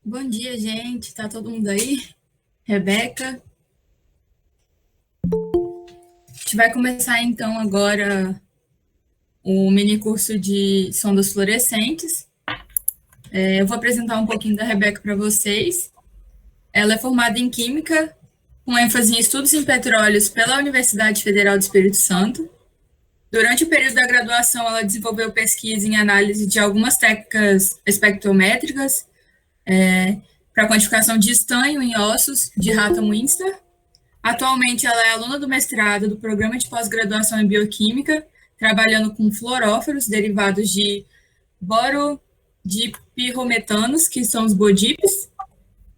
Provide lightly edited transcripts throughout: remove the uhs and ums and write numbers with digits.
Bom dia, gente. Tá todo mundo aí? Rebeca. A gente vai começar então agora o mini curso de sondas fluorescentes. Eu vou apresentar um pouquinho da Rebeca para vocês. Ela é formada em Química, com ênfase em estudos em petróleos pela Universidade Federal do Espírito Santo. Durante o período da graduação, ela desenvolveu pesquisa em análise de algumas técnicas espectrométricas para quantificação de estanho em ossos de rato Winster. Atualmente, ela é aluna do mestrado do Programa de Pós-Graduação em Bioquímica, trabalhando com fluoróforos derivados de borodipirrometanos, que são os BODIPs.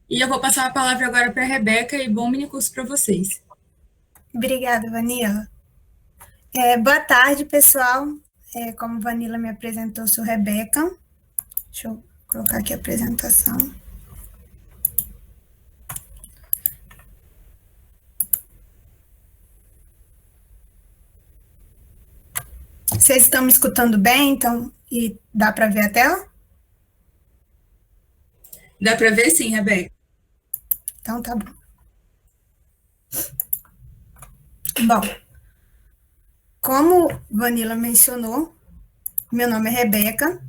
E eu vou passar a palavra agora para a Rebeca e bom mini curso para vocês. Obrigada, Vanilla. Boa tarde, pessoal. Como Vanilla me apresentou, sou Rebeca. Deixa eu colocar aqui a apresentação. Vocês estão me escutando bem, então, e dá para ver a tela? Dá para ver sim, Rebeca. Então, tá bom. Bom, como Vanilla mencionou, meu nome é Rebeca,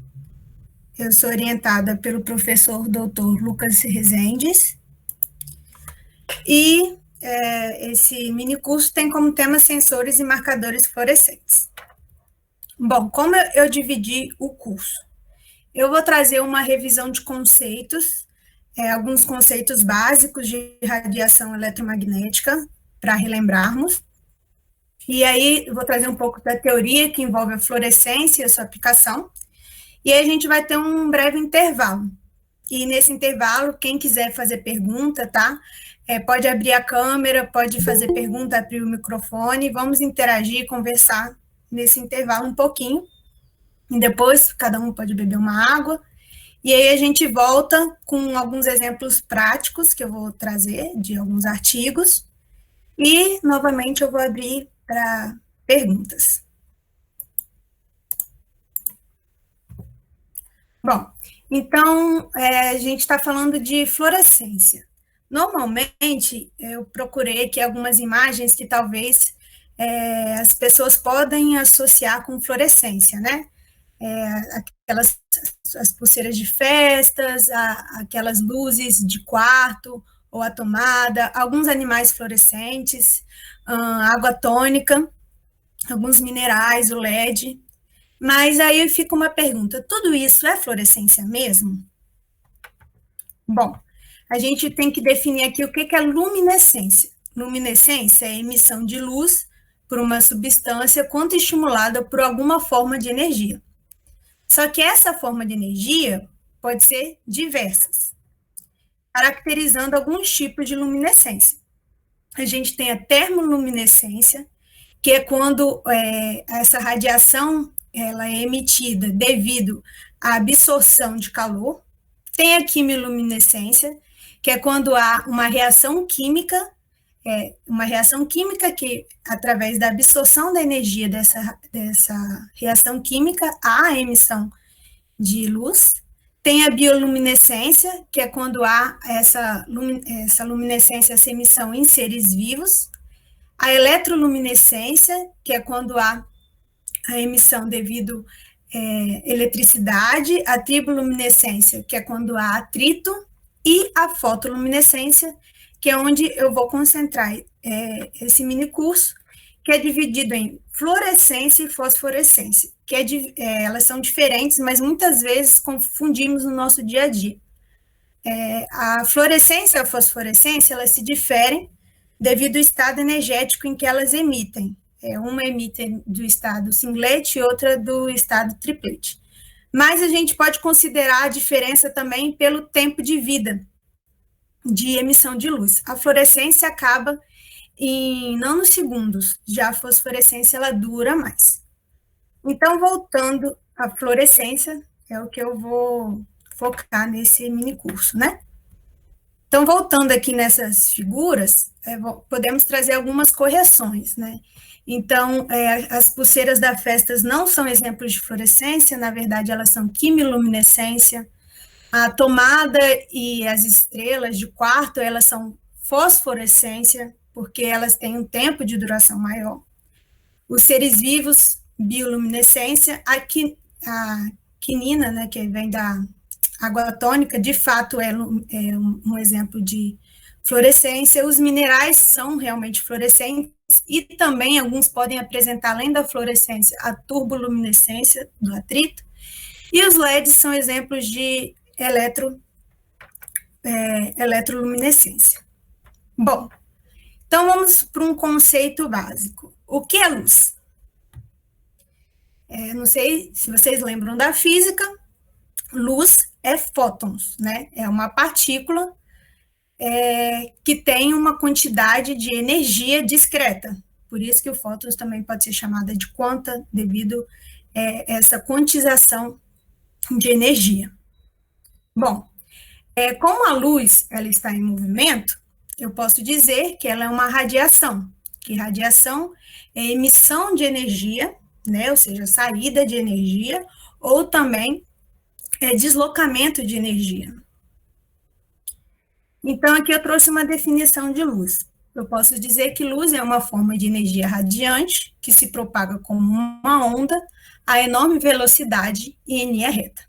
eu sou orientada pelo professor Dr. Lucas Rezendes, e esse mini curso tem como tema sensores e marcadores fluorescentes. Bom, como eu dividi o curso? Eu vou trazer uma revisão de conceitos, alguns conceitos básicos de radiação eletromagnética, para relembrarmos. E aí, eu vou trazer um pouco da teoria que envolve a fluorescência e a sua aplicação. E aí, a gente vai ter um breve intervalo. E nesse intervalo, quem quiser fazer pergunta, tá? Pode abrir a câmera, pode fazer pergunta, abrir o microfone, vamos interagir, conversar nesse intervalo um pouquinho. E depois, cada um pode beber uma água. E aí, a gente volta com alguns exemplos práticos que eu vou trazer, de alguns artigos. E, novamente, eu vou abrir para perguntas. Bom, então, a gente está falando de fluorescência. Normalmente, eu procurei aqui algumas imagens que talvez as pessoas podem associar com fluorescência, né? Aquelas as pulseiras de festas, aquelas luzes de quarto ou a tomada, alguns animais fluorescentes, água tônica, alguns minerais, o LED. Mas aí fica uma pergunta: tudo isso é fluorescência mesmo? Bom, a gente tem que definir aqui o que é luminescência. Luminescência é a emissão de luz por uma substância quando estimulada por alguma forma de energia. Só que essa forma de energia pode ser diversas, caracterizando alguns tipos de luminescência. A gente tem a termoluminescência, que é quando essa radiação ela é emitida devido à absorção de calor. Tem a quimiluminescência, que é quando há uma reação química que, através da absorção da energia dessa reação química, há a emissão de luz. Tem a bioluminescência, que é quando há essa luminescência, essa emissão em seres vivos. A eletroluminescência, que é quando há a emissão devido eletricidade. A triboluminescência, que é quando há atrito. E a fotoluminescência, que é onde eu vou concentrar esse mini curso, que é dividido em fluorescência e fosforescência, que elas são diferentes, mas muitas vezes confundimos no nosso dia a dia. A fluorescência e a fosforescência, elas se diferem devido ao estado energético em que elas emitem. Uma emite do estado singlet e outra do estado triplet. Mas a gente pode considerar a diferença também pelo tempo de vida de emissão de luz. A fluorescência acaba em nanosegundos, já a fosforescência ela dura mais. Então, voltando à fluorescência, é o que eu vou focar nesse mini curso, né? Então, voltando aqui nessas figuras, podemos trazer algumas correções, né? Então, as pulseiras das festas não são exemplos de fluorescência, na verdade, elas são quimiluminescência. A tomada e as estrelas de quarto, elas são fosforescência, porque elas têm um tempo de duração maior. Os seres vivos, bioluminescência. A quinina, né, que vem da água tônica, de fato é um exemplo de fluorescência. Os minerais são realmente fluorescentes e também alguns podem apresentar, além da fluorescência, a turboluminescência do atrito. E os LEDs são exemplos de eletroluminescência. Bom, então vamos para um conceito básico. O que é luz? Não sei se vocês lembram da física, luz é fótons, né? É uma partícula que tem uma quantidade de energia discreta. Por isso que o fótons também pode ser chamada de quanta, devido a essa quantização de energia. Bom, como a luz ela está em movimento, eu posso dizer que ela é uma radiação, que radiação é emissão de energia, né, ou seja, saída de energia, ou também deslocamento de energia. Então, aqui eu trouxe uma definição de luz. Eu posso dizer que luz é uma forma de energia radiante que se propaga como uma onda a enorme velocidade e em linha reta.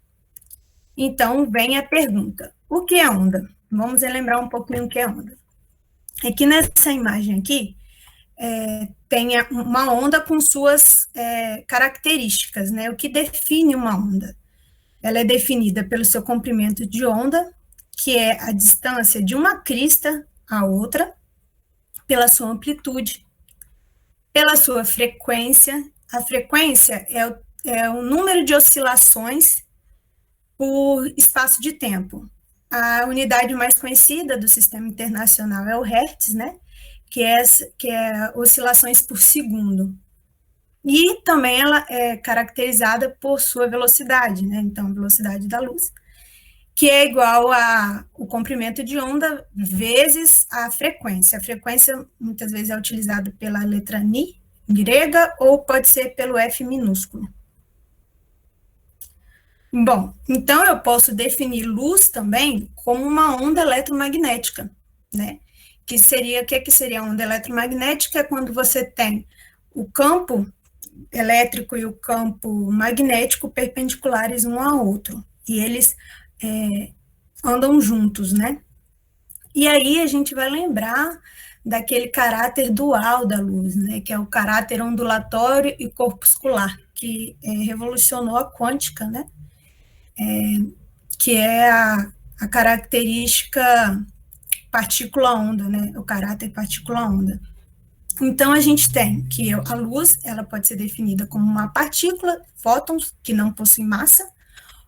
Então, vem a pergunta: o que é onda? Vamos relembrar um pouquinho o que é onda. Aqui nessa imagem aqui, tem uma onda com suas características, né? O que define uma onda? Ela é definida pelo seu comprimento de onda, que é a distância de uma crista à outra, pela sua amplitude, pela sua frequência. A frequência é o número de oscilações por espaço de tempo. A unidade mais conhecida do sistema internacional é o Hertz, né? Que é oscilações por segundo. E também ela é caracterizada por sua velocidade, né? Então, a velocidade da luz, que é igual ao comprimento de onda vezes a frequência. A frequência, muitas vezes, é utilizada pela letra Ni, grega, ou pode ser pelo F minúsculo. Bom, então eu posso definir luz também como uma onda eletromagnética, né? O que seria a onda eletromagnética? É quando você tem o campo elétrico e o campo magnético perpendiculares um ao outro, e eles andam juntos, né? E aí a gente vai lembrar daquele caráter dual da luz, né? Que é o caráter ondulatório e corpuscular, que revolucionou a quântica, né? Que é a característica partícula-onda, né? O caráter partícula-onda. Então, a gente tem que a luz, ela pode ser definida como uma partícula, fótons, que não possuem massa,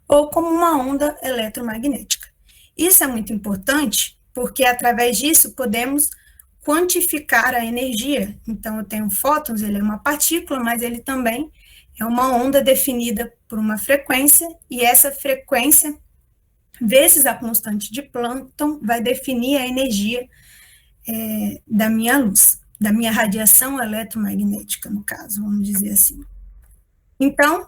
ou como uma onda eletromagnética. Isso é muito importante, porque através disso podemos quantificar a energia. Então, eu tenho fótons, ele é uma partícula, mas ele também é uma onda definida por uma frequência, e essa frequência, vezes a constante de Planck, vai definir a energia da minha luz, da minha radiação eletromagnética, no caso, vamos dizer assim. Então,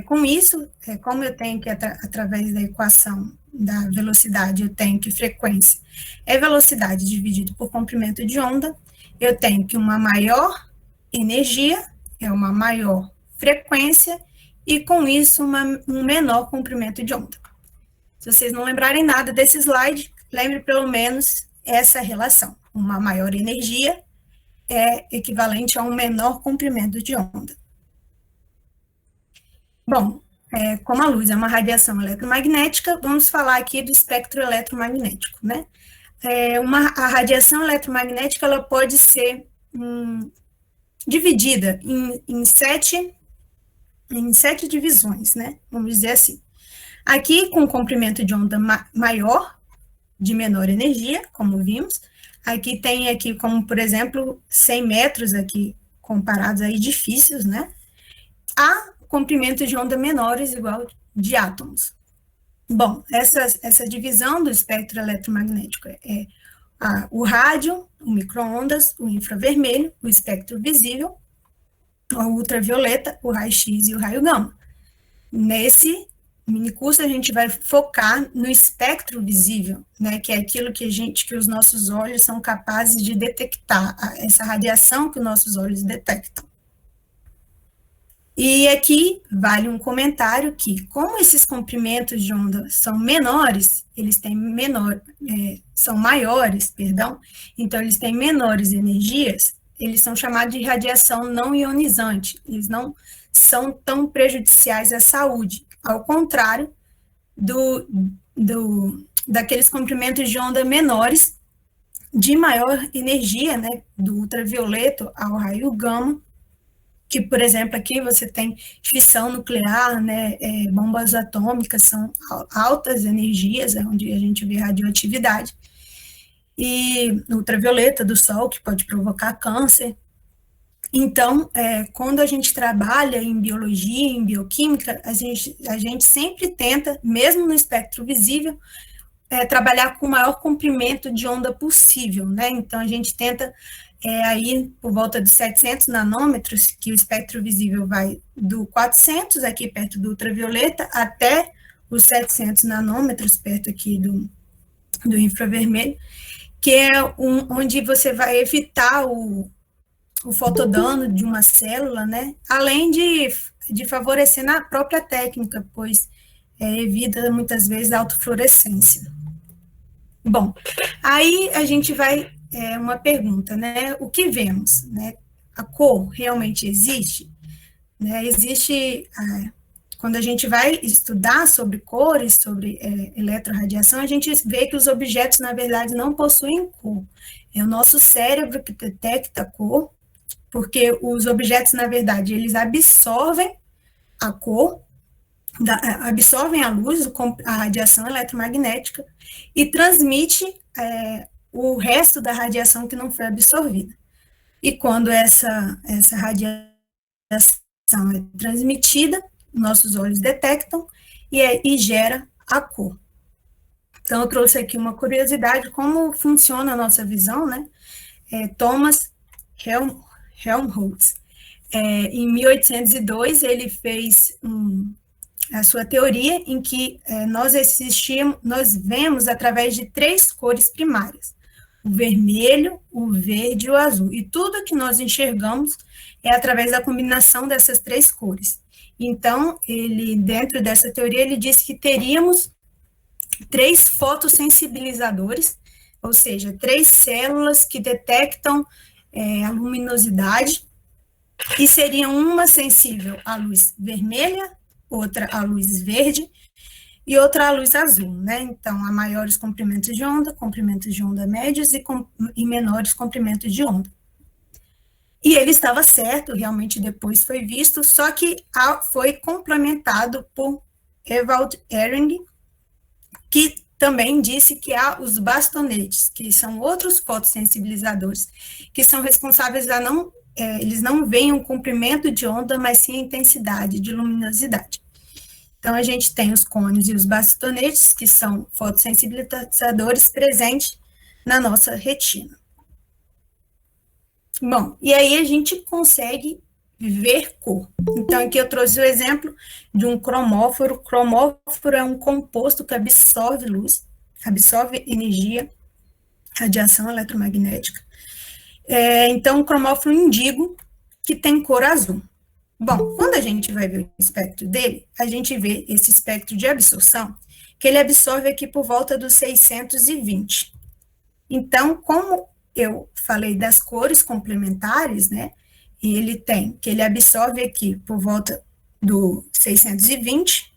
com isso, como eu tenho que, através da equação da velocidade, eu tenho que frequência é velocidade dividido por comprimento de onda, eu tenho que uma maior energia é uma maior frequência, e com isso um menor comprimento de onda. Se vocês não lembrarem nada desse slide, lembre pelo menos essa relação. Uma maior energia é equivalente a um menor comprimento de onda. Bom, como a luz é uma radiação eletromagnética, vamos falar aqui do espectro eletromagnético, né? A radiação eletromagnética, ela pode ser dividida em sete divisões, né? Vamos dizer assim. Aqui, com comprimento de onda maior, de menor energia, como vimos. Aqui tem, como, por exemplo, 100 metros aqui, comparados a edifícios, né? Há comprimento de onda menores, igual de átomos. Bom, essa divisão do espectro eletromagnético é o rádio, o micro-ondas, o infravermelho, o espectro visível, o ultravioleta, o raio-x e o raio gama. Nesse minicurso a gente vai focar no espectro visível, né, que é aquilo que os nossos olhos são capazes de detectar, essa radiação que os nossos olhos detectam. E aqui vale um comentário que, como esses comprimentos de onda são menores, eles têm são maiores, perdão, então eles têm menores energias, eles são chamados de radiação não ionizante, eles não são tão prejudiciais à saúde, ao contrário daqueles comprimentos de onda menores, de maior energia, né, do ultravioleta ao raio gama, que, por exemplo, aqui você tem fissão nuclear, né, bombas atômicas, são altas energias, é onde a gente vê radioatividade, e ultravioleta do sol, que pode provocar câncer. Então, quando a gente trabalha em biologia, em bioquímica, a gente sempre tenta, mesmo no espectro visível, trabalhar com o maior comprimento de onda possível, né? Então, a gente tenta aí por volta de 700 nanômetros, que o espectro visível vai do 400, aqui perto do ultravioleta, até os 700 nanômetros, perto aqui do infravermelho, que é onde você vai evitar o fotodano de uma célula, né? Além de favorecer na própria técnica, pois evita muitas vezes a autofluorescência. Bom, aí a gente vai, uma pergunta, né? O que vemos, né? A cor realmente existe? Né? Existe, quando a gente vai estudar sobre cores, sobre eletrorradiação, a gente vê que os objetos, na verdade, não possuem cor. É o nosso cérebro que detecta a cor, porque os objetos, na verdade, eles absorvem a cor, absorvem a luz, a radiação eletromagnética, e transmite o resto da radiação que não foi absorvida. E quando essa radiação é transmitida, nossos olhos detectam e gera a cor. Então, eu trouxe aqui uma curiosidade, como funciona a nossa visão, né? Thomas Helmholtz, em 1802, ele fez a sua teoria em que nós vemos através de 3 cores primárias, o vermelho, o verde e o azul, e tudo que nós enxergamos é através da combinação dessas 3 cores. Então, dentro dessa teoria, ele disse que teríamos 3 fotossensibilizadores, ou seja, 3 células que detectam a luminosidade, e seria uma sensível à luz vermelha, outra à luz verde e outra à luz azul, né? Então, há maiores comprimentos de onda médios e menores comprimentos de onda. E ele estava certo, realmente depois foi visto, só que foi complementado por Ewald Ehring, que também disse que há os bastonetes, que são outros fotossensibilizadores, que são responsáveis eles não veem o comprimento de onda, mas sim a intensidade de luminosidade. Então, a gente tem os cones e os bastonetes, que são fotossensibilizadores presentes na nossa retina. Bom, e aí a gente consegue ver cor. Então, aqui eu trouxe o exemplo de um cromóforo. Cromóforo é um composto que absorve luz, absorve energia, radiação eletromagnética. Então, o cromóforo índigo, que tem cor azul. Bom, quando a gente vai ver o espectro dele, a gente vê esse espectro de absorção, que ele absorve aqui por volta dos 620. Então, como eu falei das cores complementares, né, e ele absorve aqui por volta do 620,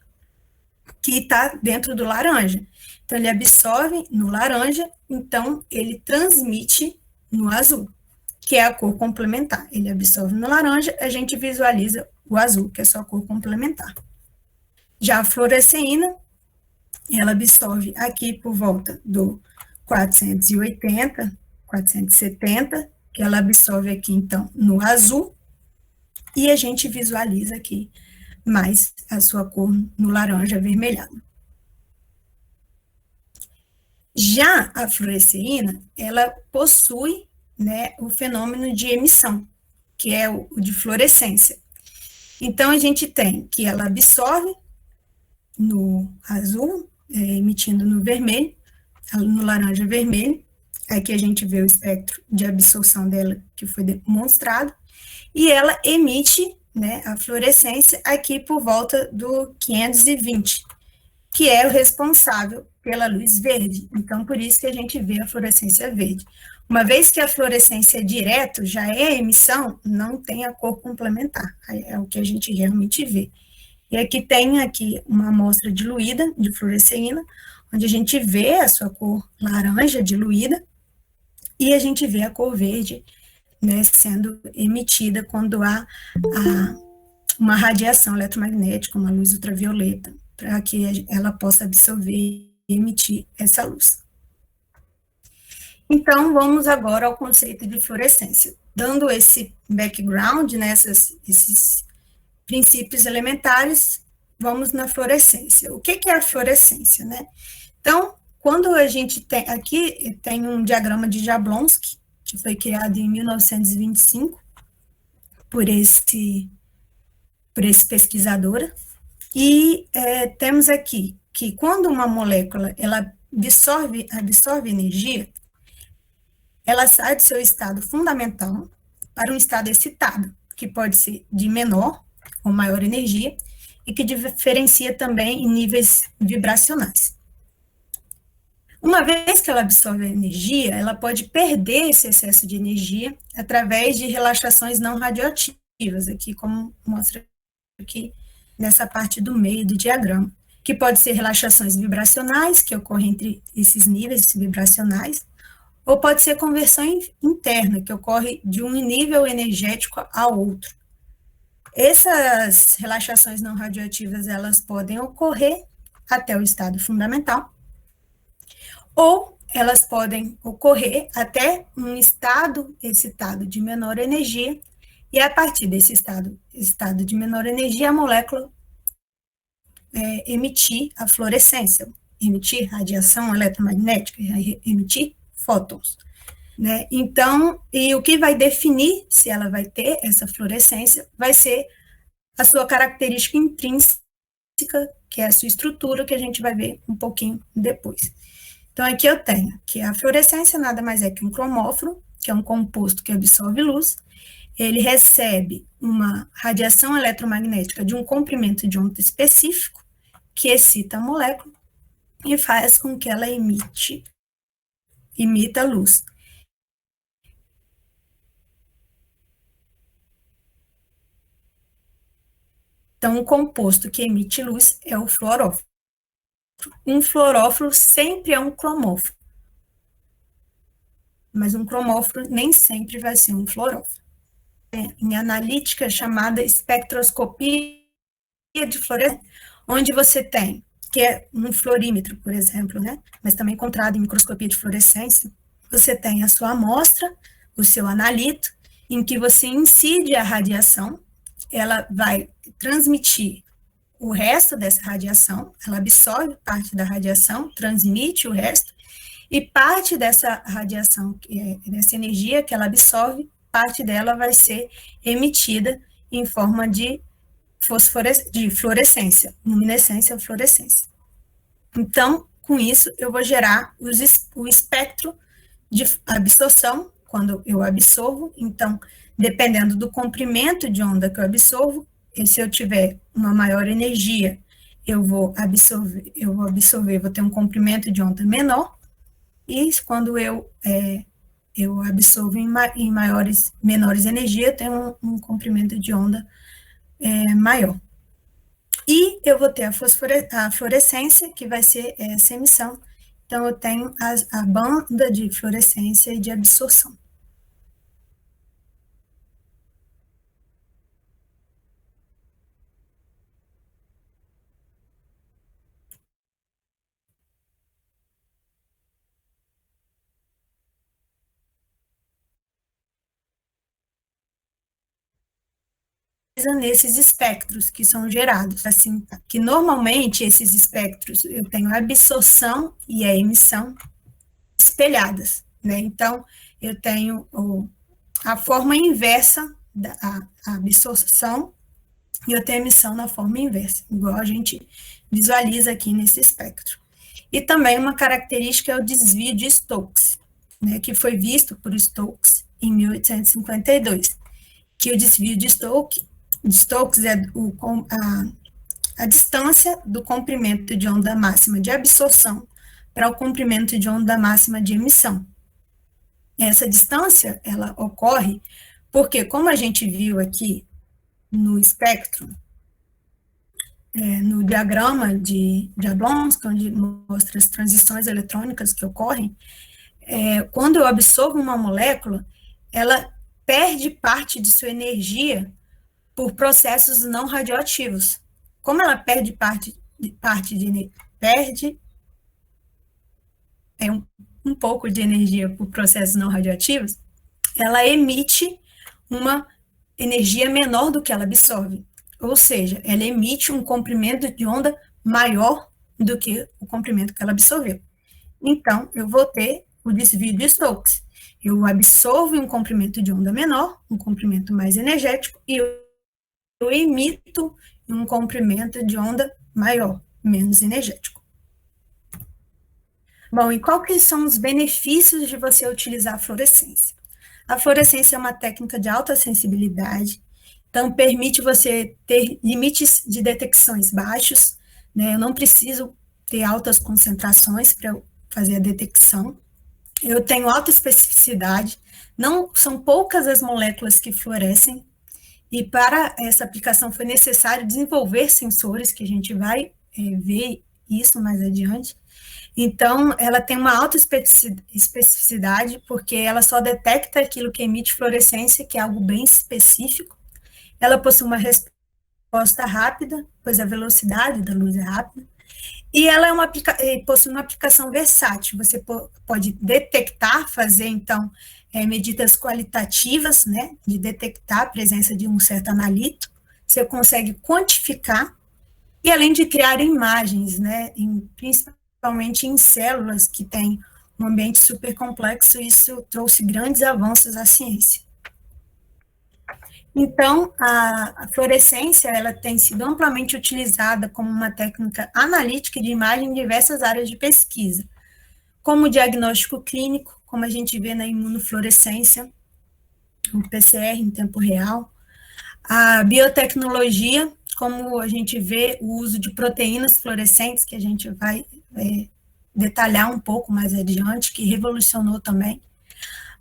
que está dentro do laranja. Então, ele absorve no laranja, então ele transmite no azul, que é a cor complementar. Ele absorve no laranja, a gente visualiza o azul, que é só a cor complementar. Já a fluoresceína, ela absorve aqui por volta do 480, 470, que ela absorve aqui, então, no azul, e a gente visualiza aqui mais a sua cor no laranja avermelhado. Já a fluoresceína, ela possui, né, o fenômeno de emissão, que é o de fluorescência. Então, a gente tem que ela absorve no azul, emitindo no vermelho, no laranja vermelho. Aqui a gente vê o espectro de absorção dela, que foi demonstrado, e ela emite, né, a fluorescência aqui por volta do 520, que é o responsável pela luz verde. Então, por isso que a gente vê a fluorescência verde. Uma vez que a fluorescência direto já é emissão, não tem a cor complementar, é o que a gente realmente vê. E aqui tem uma amostra diluída de fluoresceína, onde a gente vê a sua cor laranja diluída, e a gente vê a cor verde, né, sendo emitida quando há uma radiação eletromagnética, uma luz ultravioleta, para que ela possa absorver e emitir essa luz. Então, vamos agora ao conceito de fluorescência. Dando esse background, né, esses princípios elementares, vamos na fluorescência. O que é a fluorescência, né? Então, quando a gente tem, aqui tem um diagrama de Jablonski, que foi criado em 1925 por esse pesquisador, e temos aqui que quando uma molécula ela absorve energia, ela sai do seu estado fundamental para um estado excitado, que pode ser de menor ou maior energia, e que diferencia também em níveis vibracionais. Uma vez que ela absorve a energia, ela pode perder esse excesso de energia através de relaxações não radioativas, aqui como mostra aqui nessa parte do meio do diagrama, que pode ser relaxações vibracionais, que ocorrem entre esses níveis vibracionais, ou pode ser conversão interna, que ocorre de um nível energético a outro. Essas relaxações não radioativas, elas podem ocorrer até o estado fundamental, ou elas podem ocorrer até um estado excitado de menor energia, e a partir desse estado de menor energia, a molécula emitir a fluorescência, emitir radiação eletromagnética, emitir fótons, né? Então, e o que vai definir se ela vai ter essa fluorescência vai ser a sua característica intrínseca, que é a sua estrutura, que a gente vai ver um pouquinho depois. Então, aqui eu tenho que a fluorescência nada mais é que um cromóforo, que é um composto que absorve luz, ele recebe uma radiação eletromagnética de um comprimento de onda específico, que excita a molécula e faz com que ela imita luz. Então, o composto que emite luz é o fluoróforo. Um fluoróforo sempre é um cromóforo, mas um cromóforo nem sempre vai ser um fluoróforo. Em analítica chamada espectroscopia de fluorescência, onde você tem, que é um fluorímetro, por exemplo, né, mas também encontrado em microscopia de fluorescência, você tem a sua amostra, o seu analito, em que você incide a radiação, ela vai transmitir o resto dessa radiação, ela absorve parte da radiação, transmite o resto, e parte dessa radiação, dessa energia que ela absorve, parte dela vai ser emitida em forma de fluorescência, luminescência ou fluorescência. Então, com isso, eu vou gerar o espectro de absorção, quando eu absorvo. Então, dependendo do comprimento de onda que eu absorvo, e se eu tiver uma maior energia, eu vou vou ter um comprimento de onda menor, e quando eu absorvo em menores energias, eu tenho um comprimento de onda maior. E eu vou ter a fluorescência, que vai ser essa emissão. Então, eu tenho a banda de fluorescência e de absorção. Nesses espectros que são gerados, assim, que normalmente esses espectros eu tenho a absorção e a emissão espelhadas, né? Então, eu tenho a forma inversa da absorção e eu tenho a emissão na forma inversa, igual a gente visualiza aqui nesse espectro. E também uma característica é o desvio de Stokes, né, que foi visto por Stokes em 1852, que o desvio de Stokes é a distância do comprimento de onda máxima de absorção para o comprimento de onda máxima de emissão. Essa distância, ela ocorre porque, como a gente viu aqui no espectro, no diagrama de Jablonski, onde mostra as transições eletrônicas que ocorrem, quando eu absorvo uma molécula, ela perde parte de sua energia por processos não radioativos. Como ela perde um pouco de energia por processos não radioativos, ela emite uma energia menor do que ela absorve. Ou seja, ela emite um comprimento de onda maior do que o comprimento que ela absorveu. Então, eu vou ter o desvio de Stokes. Eu absorvo um comprimento de onda menor, um comprimento mais energético, e eu emito um comprimento de onda maior, menos energético. Bom, e quais são os benefícios de você utilizar a fluorescência? A fluorescência é uma técnica de alta sensibilidade, então permite você ter limites de detecções baixos, né? Eu não preciso ter altas concentrações para fazer a detecção. Eu tenho alta especificidade, não são poucas as moléculas que fluorescem, e para essa aplicação foi necessário desenvolver sensores, que a gente vai ver isso mais adiante. Então, ela tem uma alta especificidade, porque ela só detecta aquilo que emite fluorescência, que é algo bem específico. Ela possui uma resposta rápida, pois a velocidade da luz é rápida. E ela possui uma aplicação versátil. Você pode detectar, fazer, então, medidas qualitativas, né, de detectar a presença de um certo analito. Você consegue quantificar, e além de criar imagens, né, principalmente em células que têm um ambiente super complexo, isso trouxe grandes avanços à ciência. Então, a fluorescência, ela tem sido amplamente utilizada como uma técnica analítica de imagem em diversas áreas de pesquisa, como diagnóstico clínico, como a gente vê na imunofluorescência, o PCR em tempo real, a biotecnologia, como a gente vê o uso de proteínas fluorescentes, que a gente vai detalhar um pouco mais adiante, que revolucionou também,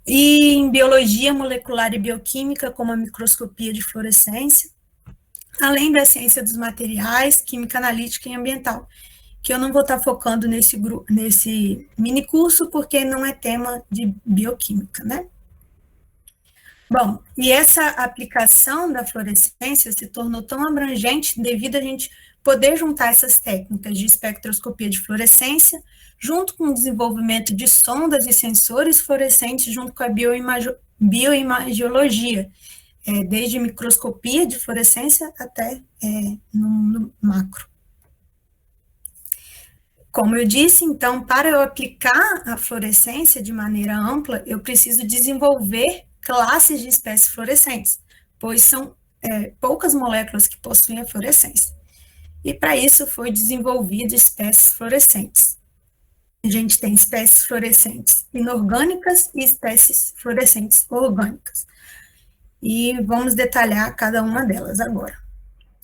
e em biologia molecular e bioquímica, como a microscopia de fluorescência, além da ciência dos materiais, química analítica e ambiental, que eu não vou estar focando nesse mini curso, porque não é tema de bioquímica, né? Bom, e essa aplicação da fluorescência se tornou tão abrangente devido a gente poder juntar essas técnicas de espectroscopia de fluorescência, junto com o desenvolvimento de sondas e sensores fluorescentes, junto com a bioimagiologia, desde microscopia de fluorescência até no macro. Como eu disse, então, para eu aplicar a fluorescência de maneira ampla, eu preciso desenvolver classes de espécies fluorescentes, pois são poucas moléculas que possuem a fluorescência. E para isso foi desenvolvido espécies fluorescentes. A gente tem espécies fluorescentes inorgânicas e espécies fluorescentes orgânicas. E vamos detalhar cada uma delas agora.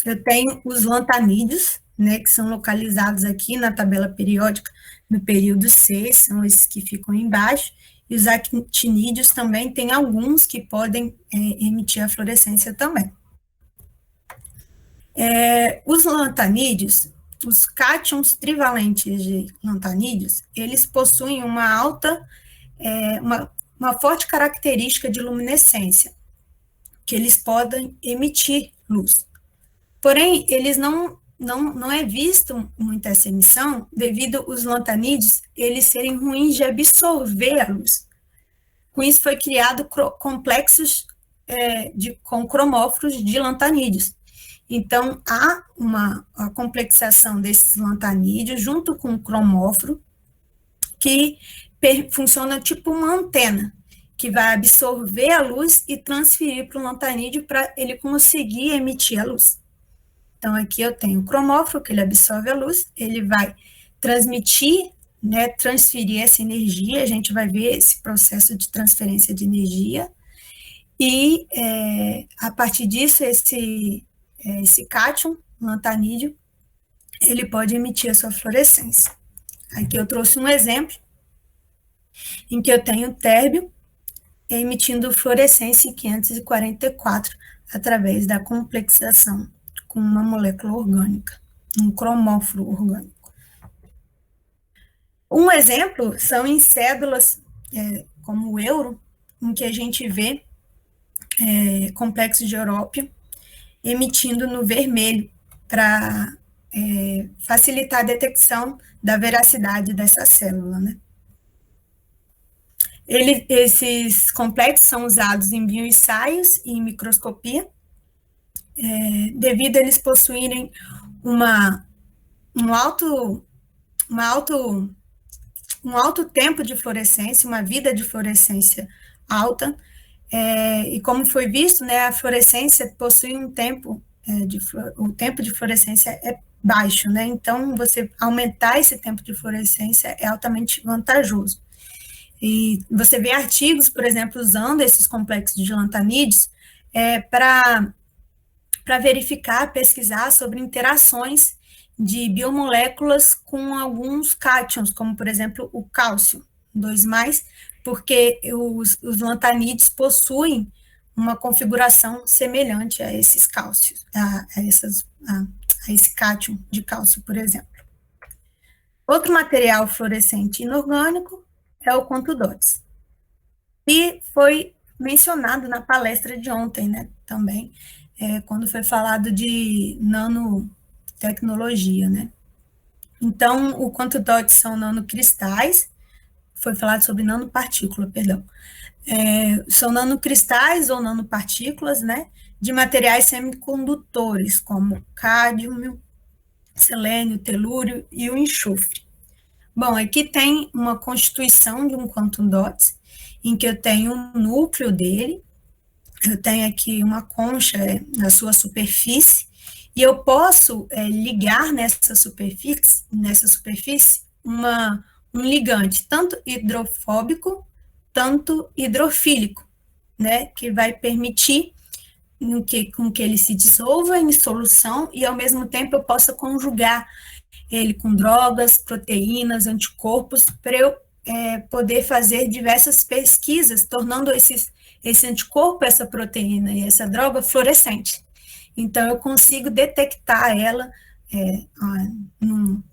Eu tenho os lantanídeos, né, que são localizados aqui na tabela periódica no período 6, são esses que ficam embaixo, e os actinídeos também tem alguns que podem emitir a fluorescência também. Os lantanídeos, os cátions trivalentes de lantanídeos, eles possuem uma alta, uma forte característica de luminescência, que eles podem emitir luz. Porém, eles não é visto muito essa emissão devido os lantanídeos eles serem ruins de absorver a luz. Com isso foi criado complexos com cromóforos de lantanídeos. Então, há a complexação desses lantanídeos junto com o cromóforo que funciona tipo uma antena, que vai absorver a luz e transferir para o lantanídeo para ele conseguir emitir a luz. Então, aqui eu tenho o cromóforo, que ele absorve a luz, ele vai transmitir, né, transferir essa energia, a gente vai ver esse processo de transferência de energia, e a partir disso, esse cátion, lantanídeo, ele pode emitir a sua fluorescência. Aqui eu trouxe um exemplo, em que eu tenho térbio emitindo fluorescência 544 através da complexação com uma molécula orgânica, um cromóforo orgânico. Um exemplo são em cédulas como o euro, em que a gente vê complexo de Európio emitindo no vermelho para facilitar a detecção da veracidade dessa célula, né? Esses complexos são usados em bioensaios e em microscopia, devido a eles possuírem um alto tempo de fluorescência, uma vida de fluorescência alta, e como foi visto, né, a fluorescência possui um tempo, o tempo de fluorescência é baixo, né, então você aumentar esse tempo de fluorescência é altamente vantajoso. E você vê artigos, por exemplo, usando esses complexos de lantanídeos para verificar, pesquisar sobre interações de biomoléculas com alguns cátions, como, por exemplo, o cálcio 2+, porque os lantanídeos possuem uma configuração semelhante a esses cálcios, a esse cátion de cálcio, por exemplo. Outro material fluorescente inorgânico é o contudotes. E foi mencionado na palestra de ontem, né, também, quando foi falado de nanotecnologia, né. Então, o contudotes são nanocristais, foi falado sobre nanopartícula, perdão. São nanocristais ou nanopartículas, né, de materiais semicondutores, como cádmio, selênio, telúrio e o enxofre. Bom, aqui tem uma constituição de um quantum dots, em que eu tenho um núcleo dele, eu tenho aqui uma concha na sua superfície, e eu posso ligar nessa superfície um ligante, tanto hidrofóbico, tanto hidrofílico, né, que vai permitir com que ele se dissolva em solução, e ao mesmo tempo eu possa conjugar ele com drogas, proteínas, anticorpos, para eu poder fazer diversas pesquisas, tornando esse anticorpo, essa proteína e essa droga fluorescente. Então, eu consigo detectar ela num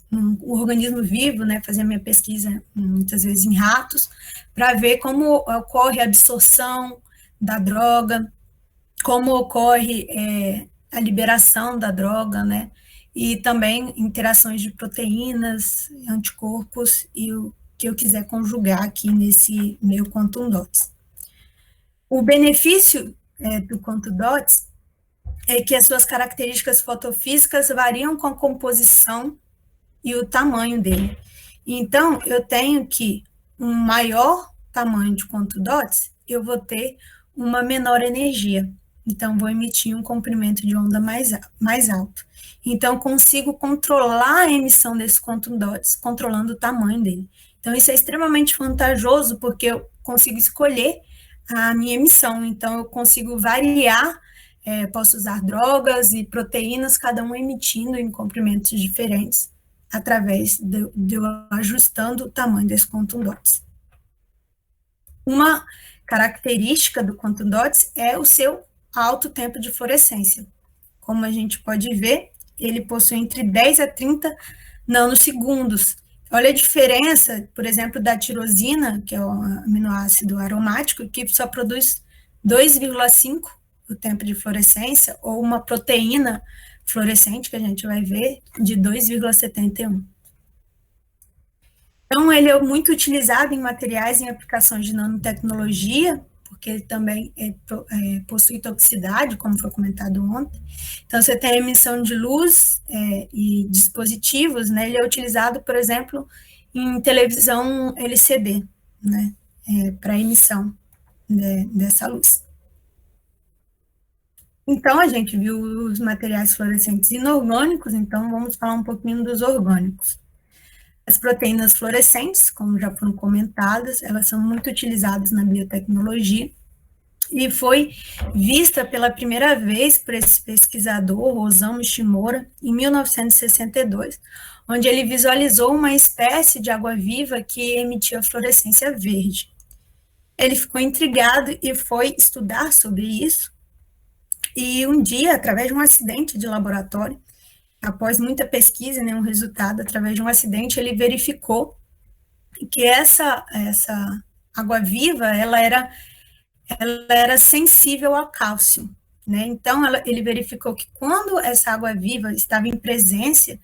organismo vivo, né, fazer a minha pesquisa muitas vezes em ratos, para ver como ocorre a absorção da droga, como ocorre a liberação da droga, né, e também interações de proteínas, anticorpos e o que eu quiser conjugar aqui nesse meu quantum dots. O benefício do quantum dots é que as suas características fotofísicas variam com a composição e o tamanho dele. Então, eu tenho que um maior tamanho de quantum dots, eu vou ter uma menor energia. Então, vou emitir um comprimento de onda mais alto. Então, consigo controlar a emissão desse quantum dots, controlando o tamanho dele. Então, isso é extremamente vantajoso, porque eu consigo escolher a minha emissão. Então, eu consigo variar, posso usar drogas e proteínas, cada um emitindo em comprimentos diferentes, através de eu ajustando o tamanho desse quantum dots. Uma característica do quantum dots é o seu alto tempo de fluorescência. Como a gente pode ver, ele possui entre 10 a 30 nanosegundos. Olha a diferença, por exemplo, da tirosina, que é o aminoácido aromático, que só produz 2,5 o tempo de fluorescência, ou uma proteína fluorescente, que a gente vai ver, de 2,71. Então, ele é muito utilizado em materiais em aplicações de nanotecnologia, porque ele também possui toxicidade, como foi comentado ontem. Então, você tem a emissão de luz e dispositivos, né? Ele é utilizado, por exemplo, em televisão LCD, né? Para emissão dessa luz. Então, a gente viu os materiais fluorescentes inorgânicos, então vamos falar um pouquinho dos orgânicos. As proteínas fluorescentes, como já foram comentadas, elas são muito utilizadas na biotecnologia e foi vista pela primeira vez por esse pesquisador, Osamu Shimura, em 1962, onde ele visualizou uma espécie de água-viva que emitia fluorescência verde. Ele ficou intrigado e foi estudar sobre isso, e um dia, através de um acidente de laboratório, após muita pesquisa e nenhum resultado, através de um acidente, ele verificou que essa água-viva, ela era sensível ao cálcio, né? Então, ele verificou que quando essa água-viva estava em presença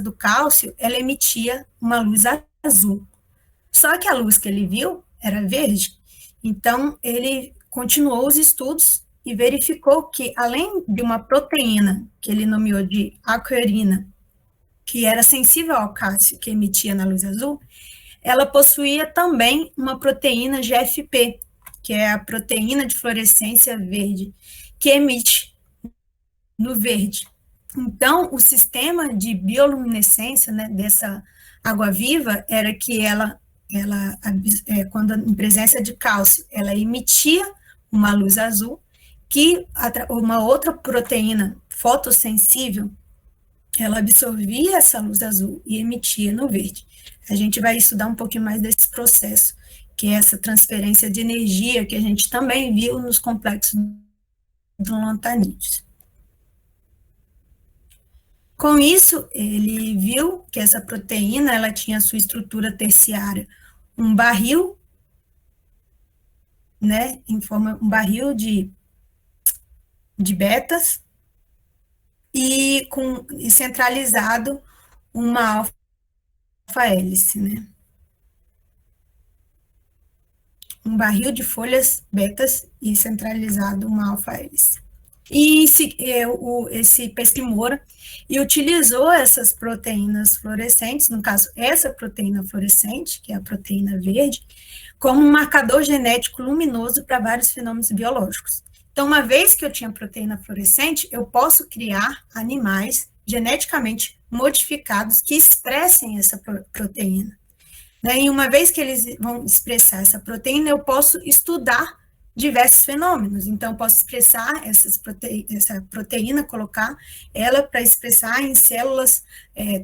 do cálcio, ela emitia uma luz azul. Só que a luz que ele viu era verde. Então, ele continuou os estudos e verificou que, além de uma proteína, que ele nomeou de aquarina, que era sensível ao cálcio que emitia na luz azul, ela possuía também uma proteína GFP, que é a proteína de fluorescência verde, que emite no verde. Então, o sistema de bioluminescência, né, dessa água-viva era que quando em presença de cálcio, ela emitia uma luz azul, que uma outra proteína fotossensível, ela absorvia essa luz azul e ematia no verde. A gente vai estudar um pouquinho mais desse processo, que é essa transferência de energia que a gente também viu nos complexos do lantanídeos. Com isso, ele viu que essa proteína, ela tinha sua estrutura terciária, um barril, né, um barril de betas, e centralizado uma alfa-hélice, né? Um barril de folhas betas e centralizado uma alfa-hélice. E esse pesquimora e utilizou essas proteínas fluorescentes, no caso, essa proteína fluorescente, que é a proteína verde, como um marcador genético luminoso para vários fenômenos biológicos. Então, uma vez que eu tinha proteína fluorescente, eu posso criar animais geneticamente modificados que expressem essa proteína. E uma vez que eles vão expressar essa proteína, eu posso estudar diversos fenômenos. Então, eu posso expressar essa proteína, colocar ela para expressar em células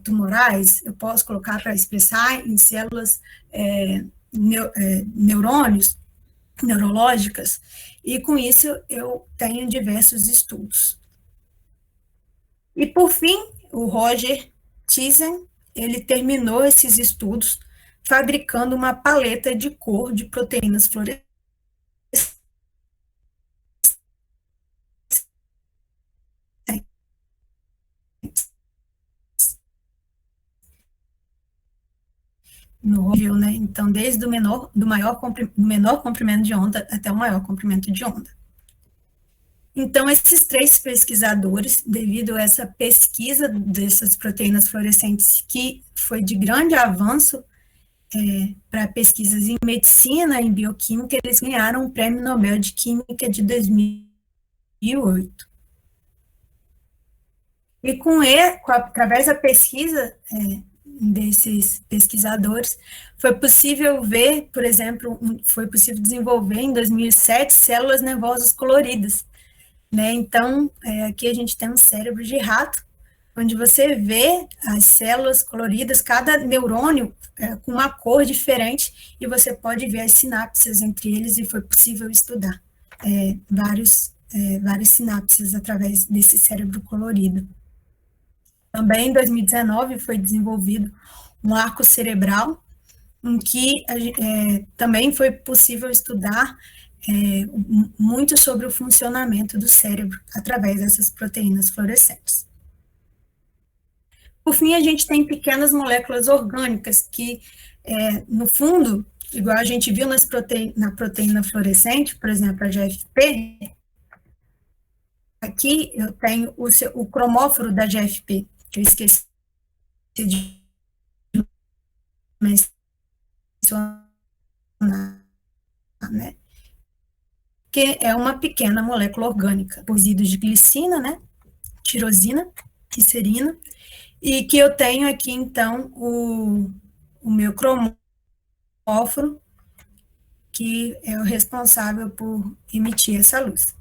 tumorais, eu posso colocar para expressar em células neurônios, neurológicas, e com isso eu tenho diversos estudos. E, por fim, o Roger Thiessen, ele terminou esses estudos fabricando uma paleta de cor de proteínas fluorescentes no nível, né? Então, desde o menor comprimento de onda até o maior comprimento de onda. Então, esses três pesquisadores, devido a essa pesquisa dessas proteínas fluorescentes, que foi de grande avanço para pesquisas em medicina, em bioquímica, eles ganharam o Prêmio Nobel de Química de 2008. E através da pesquisa desses pesquisadores, foi possível ver, por exemplo, foi possível desenvolver em 2007 células nervosas coloridas, né? Então, aqui a gente tem um cérebro de rato, onde você vê as células coloridas, cada neurônio com uma cor diferente, e você pode ver as sinapses entre eles, e foi possível estudar várias sinapses através desse cérebro colorido. Também em 2019 foi desenvolvido um arco cerebral, em que também foi possível estudar muito sobre o funcionamento do cérebro através dessas proteínas fluorescentes. Por fim, a gente tem pequenas moléculas orgânicas que, no fundo, igual a gente viu na proteína fluorescente, por exemplo, a GFP, aqui eu tenho o cromóforo da GFP, que eu esqueci de mencionar, né? que é uma pequena molécula orgânica, resíduos de glicina, né, tirosina e serina, e que eu tenho aqui, então, o meu cromóforo, que é o responsável por emitir essa luz.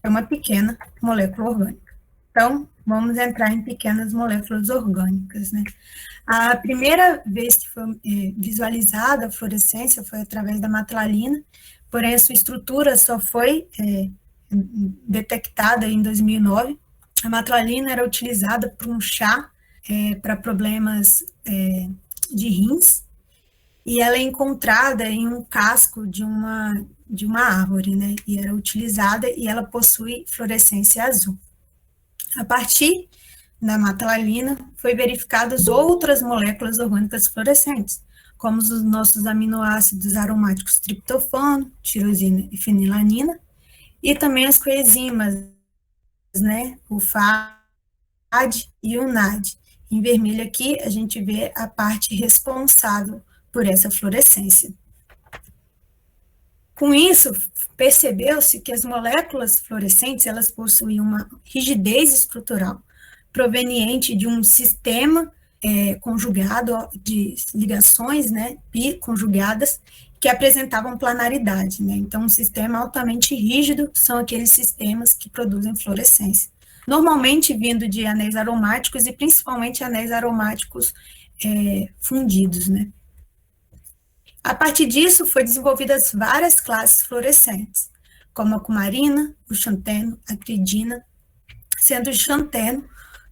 É uma pequena molécula orgânica. Então, vamos entrar em pequenas moléculas orgânicas, né? A primeira vez que foi visualizada a fluorescência foi através da matlalina, porém a sua estrutura só foi detectada em 2009. A matlalina era utilizada para um chá para problemas de rins, e ela é encontrada em um casco de uma árvore, né? E era utilizada e ela possui fluorescência azul. A partir da matlalina, foi verificadas outras moléculas orgânicas fluorescentes, como os nossos aminoácidos aromáticos triptofano, tirosina e fenilanina, e também as coenzimas, né, o FAD e o NAD. Em vermelho aqui, a gente vê a parte responsável por essa fluorescência. Com isso, percebeu-se que as moléculas fluorescentes, elas possuem uma rigidez estrutural proveniente de um sistema conjugado de ligações, né, biconjugadas, que apresentavam planaridade, né? Então, um sistema altamente rígido são aqueles sistemas que produzem fluorescência. Normalmente vindo de anéis aromáticos e principalmente anéis aromáticos fundidos, né? A partir disso, foi desenvolvidas várias classes fluorescentes, como a cumarina, o xanteno, a cridina, sendo o xanteno,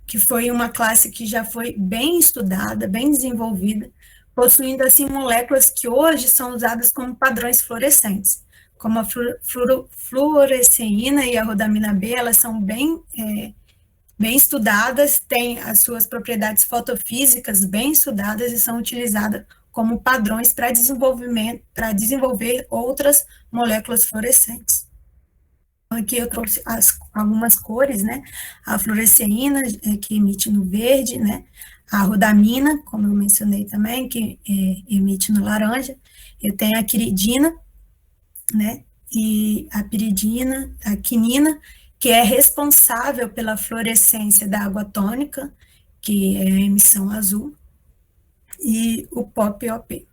que foi uma classe que já foi bem estudada, bem desenvolvida, possuindo, assim, moléculas que hoje são usadas como padrões fluorescentes, como a fluoresceína e a rodamina B, elas são bem estudadas, têm as suas propriedades fotofísicas bem estudadas e são utilizadas como padrões para desenvolver outras moléculas fluorescentes. Aqui eu trouxe algumas cores, né? A fluoresceína, que emite no verde, né? A rodamina, como eu mencionei também, que emite no laranja. Eu tenho a quiridina, né? E a piridina, a quinina, que é responsável pela fluorescência da água tônica, que é a emissão azul, e o POP-OP.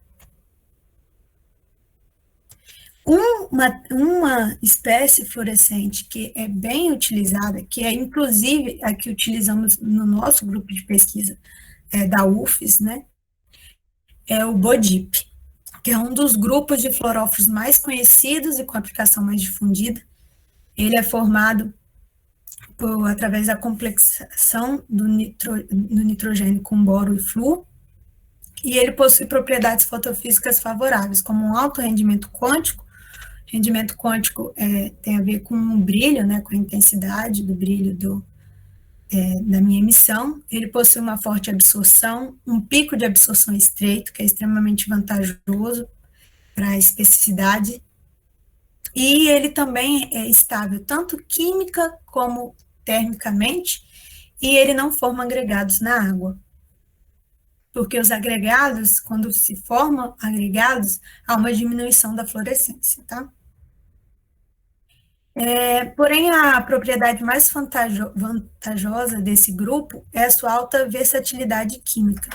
Uma espécie fluorescente que é bem utilizada, que é inclusive a que utilizamos no nosso grupo de pesquisa da UFES, né, é o BODIP, que é um dos grupos de fluorófilos mais conhecidos e com aplicação mais difundida. Ele é formado através da complexação do nitrogênio com boro e flúor, e ele possui propriedades fotofísicas favoráveis, como um alto rendimento quântico. Rendimento quântico tem a ver com o brilho, né, com a intensidade do brilho da minha emissão. Ele possui uma forte absorção, um pico de absorção estreito, que é extremamente vantajoso para a especificidade, e ele também é estável, tanto química como termicamente, e ele não forma agregados na água. Porque os agregados, quando se formam agregados, há uma diminuição da fluorescência, tá? Porém, a propriedade mais vantajosa desse grupo é a sua alta versatilidade química.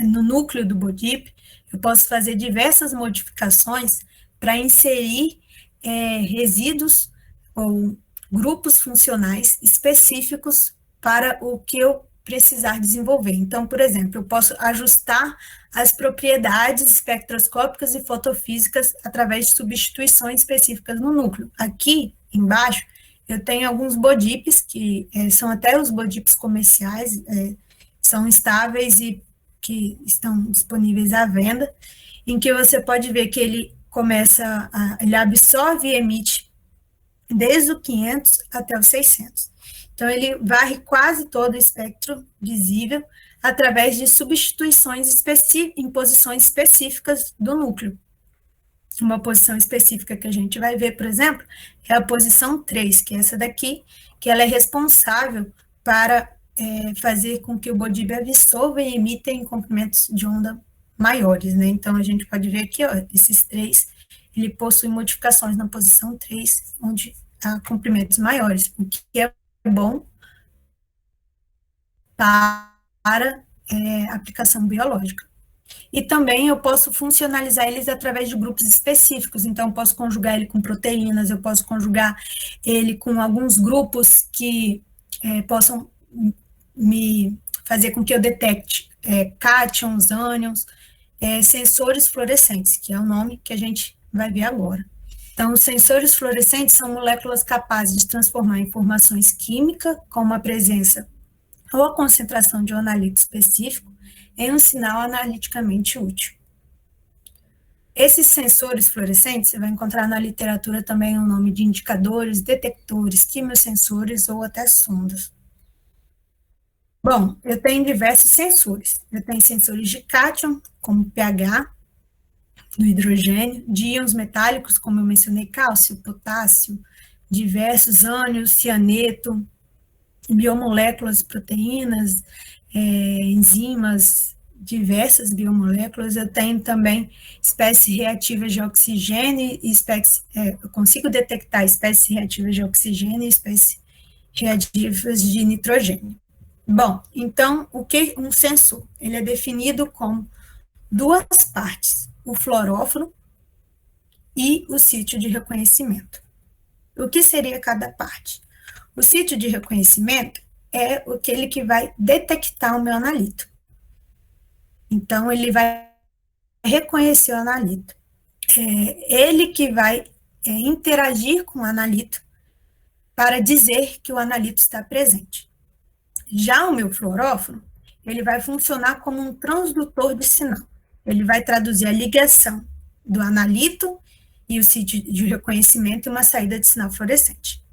No núcleo do BODIP, eu posso fazer diversas modificações para inserir resíduos ou grupos funcionais específicos para o que eu precisar desenvolver. Então, por exemplo, eu posso ajustar as propriedades espectroscópicas e fotofísicas através de substituições específicas no núcleo. Aqui embaixo, eu tenho alguns BODIPs, que são até os BODIPs comerciais, são estáveis e que estão disponíveis à venda, em que você pode ver que ele ele absorve e emite desde o 500 até o 600. Então, ele varre quase todo o espectro visível através de substituições em posições específicas do núcleo. Uma posição específica que a gente vai ver, por exemplo, é a posição 3, que é essa daqui, que ela é responsável para fazer com que o BODIP absorva e emita em comprimentos de onda maiores, né? Então, a gente pode ver aqui, ó, esses 3, ele possui modificações na posição 3, onde há comprimentos maiores, o que é bom para aplicação biológica. E também eu posso funcionalizar eles através de grupos específicos, então eu posso conjugar ele com proteínas, eu posso conjugar ele com alguns grupos que possam me fazer com que eu detecte cátions, ânions, sensores fluorescentes, que é o nome que a gente vai ver agora. Então, os sensores fluorescentes são moléculas capazes de transformar informações químicas, como a presença ou a concentração de um analito específico, em um sinal analiticamente útil. Esses sensores fluorescentes, você vai encontrar na literatura também o nome de indicadores, detectores, quimiosensores ou até sondas. Bom, eu tenho diversos sensores. Eu tenho sensores de cátion, como pH do hidrogênio, de íons metálicos, como eu mencionei, cálcio, potássio, diversos ânions, cianeto, biomoléculas, proteínas, enzimas, diversas biomoléculas. Eu tenho também espécies reativas de oxigênio, eu consigo detectar espécies reativas de oxigênio e espécies reativas de nitrogênio. Bom, então, o que um sensor? Ele é definido como duas partes, o fluoróforo e o sítio de reconhecimento. O que seria cada parte? O sítio de reconhecimento é aquele que vai detectar o meu analito. Então, ele vai reconhecer o analito. Ele que vai interagir com o analito para dizer que o analito está presente. Já o meu fluoróforo, ele vai funcionar como um transdutor de sinal. Ele vai traduzir a ligação do analito e o sítio de reconhecimento em uma saída de sinal fluorescente.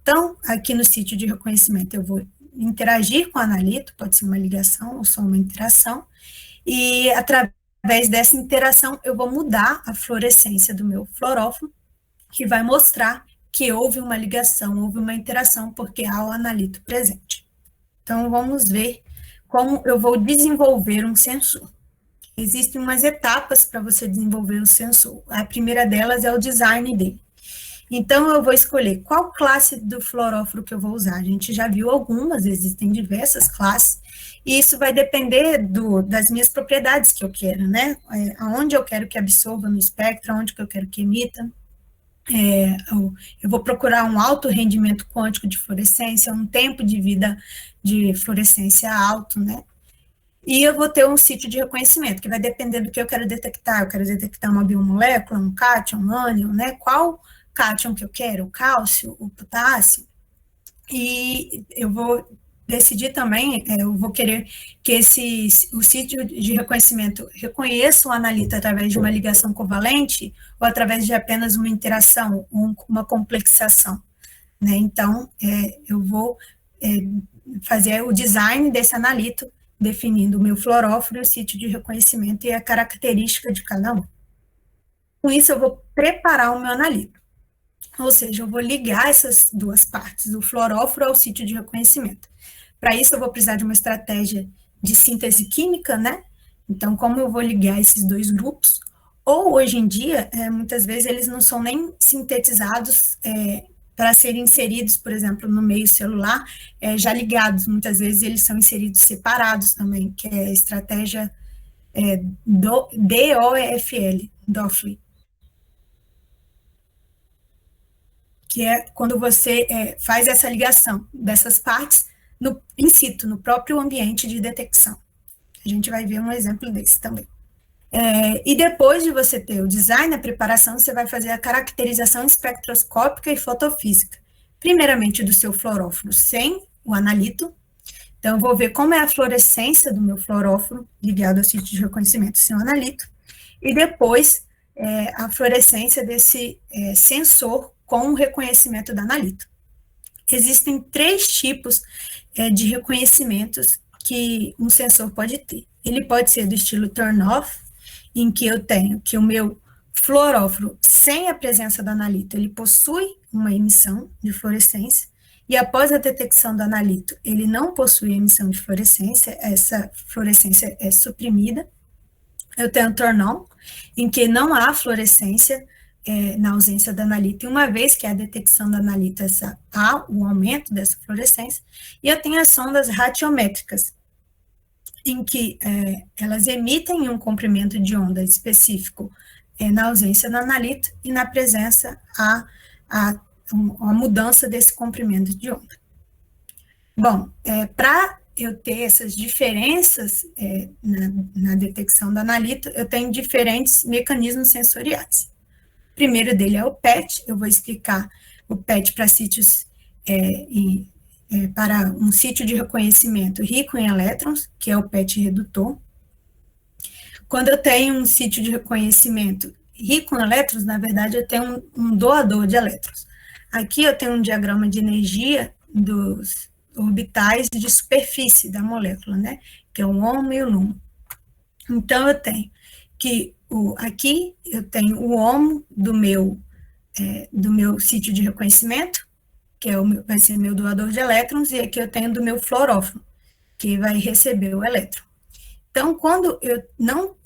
Então, aqui no sítio de reconhecimento, eu vou interagir com o analito, pode ser uma ligação ou só uma interação, e através dessa interação, eu vou mudar a fluorescência do meu fluoróforo, que vai mostrar que houve uma ligação, houve uma interação, porque há o analito presente. Então, vamos ver como eu vou desenvolver um sensor. Existem umas etapas para você desenvolver um sensor. A primeira delas é o design dele. Então, eu vou escolher qual classe do fluoróforo que eu vou usar. A gente já viu algumas, existem diversas classes, e isso vai depender das minhas propriedades que eu quero, né? Aonde eu quero que absorva no espectro, aonde que eu quero que emita. Eu vou procurar um alto rendimento quântico de fluorescência, um tempo de vida de fluorescência alto, né? E eu vou ter um sítio de reconhecimento, que vai depender do que eu quero detectar. Eu quero detectar uma biomolécula, um cátion, um ânion, né? Qual cátion que eu quero? O cálcio, o potássio? E eu vou decidir também, eu vou querer que o sítio de reconhecimento reconheça o analito através de uma ligação covalente ou através de apenas uma interação, uma complexação, né? Então, eu vou fazer o design desse analito, definindo o meu fluoróforo, o sítio de reconhecimento e a característica de cada um. Com isso, eu vou preparar o meu analito. Ou seja, eu vou ligar essas duas partes, do fluoróforo ao sítio de reconhecimento. Para isso, eu vou precisar de uma estratégia de síntese química, né? Então, como eu vou ligar esses dois grupos? Ou, hoje em dia, muitas vezes, eles não são nem sintetizados para serem inseridos, por exemplo, no meio celular, já ligados. Muitas vezes, eles são inseridos separados também, que é a estratégia DOFL, DOFL. Que é quando você faz essa ligação dessas partes in situ, no próprio ambiente de detecção. A gente vai ver um exemplo desse também. E depois de você ter o design, a preparação, você vai fazer a caracterização espectroscópica e fotofísica. Primeiramente do seu fluoróforo sem o analito. Então, eu vou ver como é a fluorescência do meu fluoróforo ligado ao sítio de reconhecimento sem o analito. E depois, a fluorescência desse sensor com o reconhecimento do analito. Existem 3 tipos de reconhecimentos que um sensor pode ter. Ele pode ser do estilo turn-off, em que eu tenho que o meu fluoróforo, sem a presença do analito, ele possui uma emissão de fluorescência, e após a detecção do analito, ele não possui emissão de fluorescência, essa fluorescência é suprimida. Eu tenho turn-on, em que não há fluorescência na ausência da analita, e uma vez que a detecção da analita há o aumento dessa fluorescência, e eu tenho as sondas ratiométricas, em que elas emitem um comprimento de onda específico na ausência da analita, e na presença a mudança desse comprimento de onda. Bom, para eu ter essas diferenças na detecção da analita, eu tenho diferentes mecanismos sensoriais. O primeiro dele é o PET, eu vou explicar o PET para sítios, para um sítio de reconhecimento rico em elétrons, que é o PET redutor. Quando eu tenho um sítio de reconhecimento rico em elétrons, na verdade, eu tenho um doador de elétrons. Aqui eu tenho um diagrama de energia dos orbitais de superfície da molécula, né? Que é o HOMO e o LUMO. Então, eu tenho que aqui eu tenho o HOMO do meu sítio de reconhecimento, que vai ser meu doador de elétrons, e aqui eu tenho do meu fluoróforo, que vai receber o elétron. Então, quando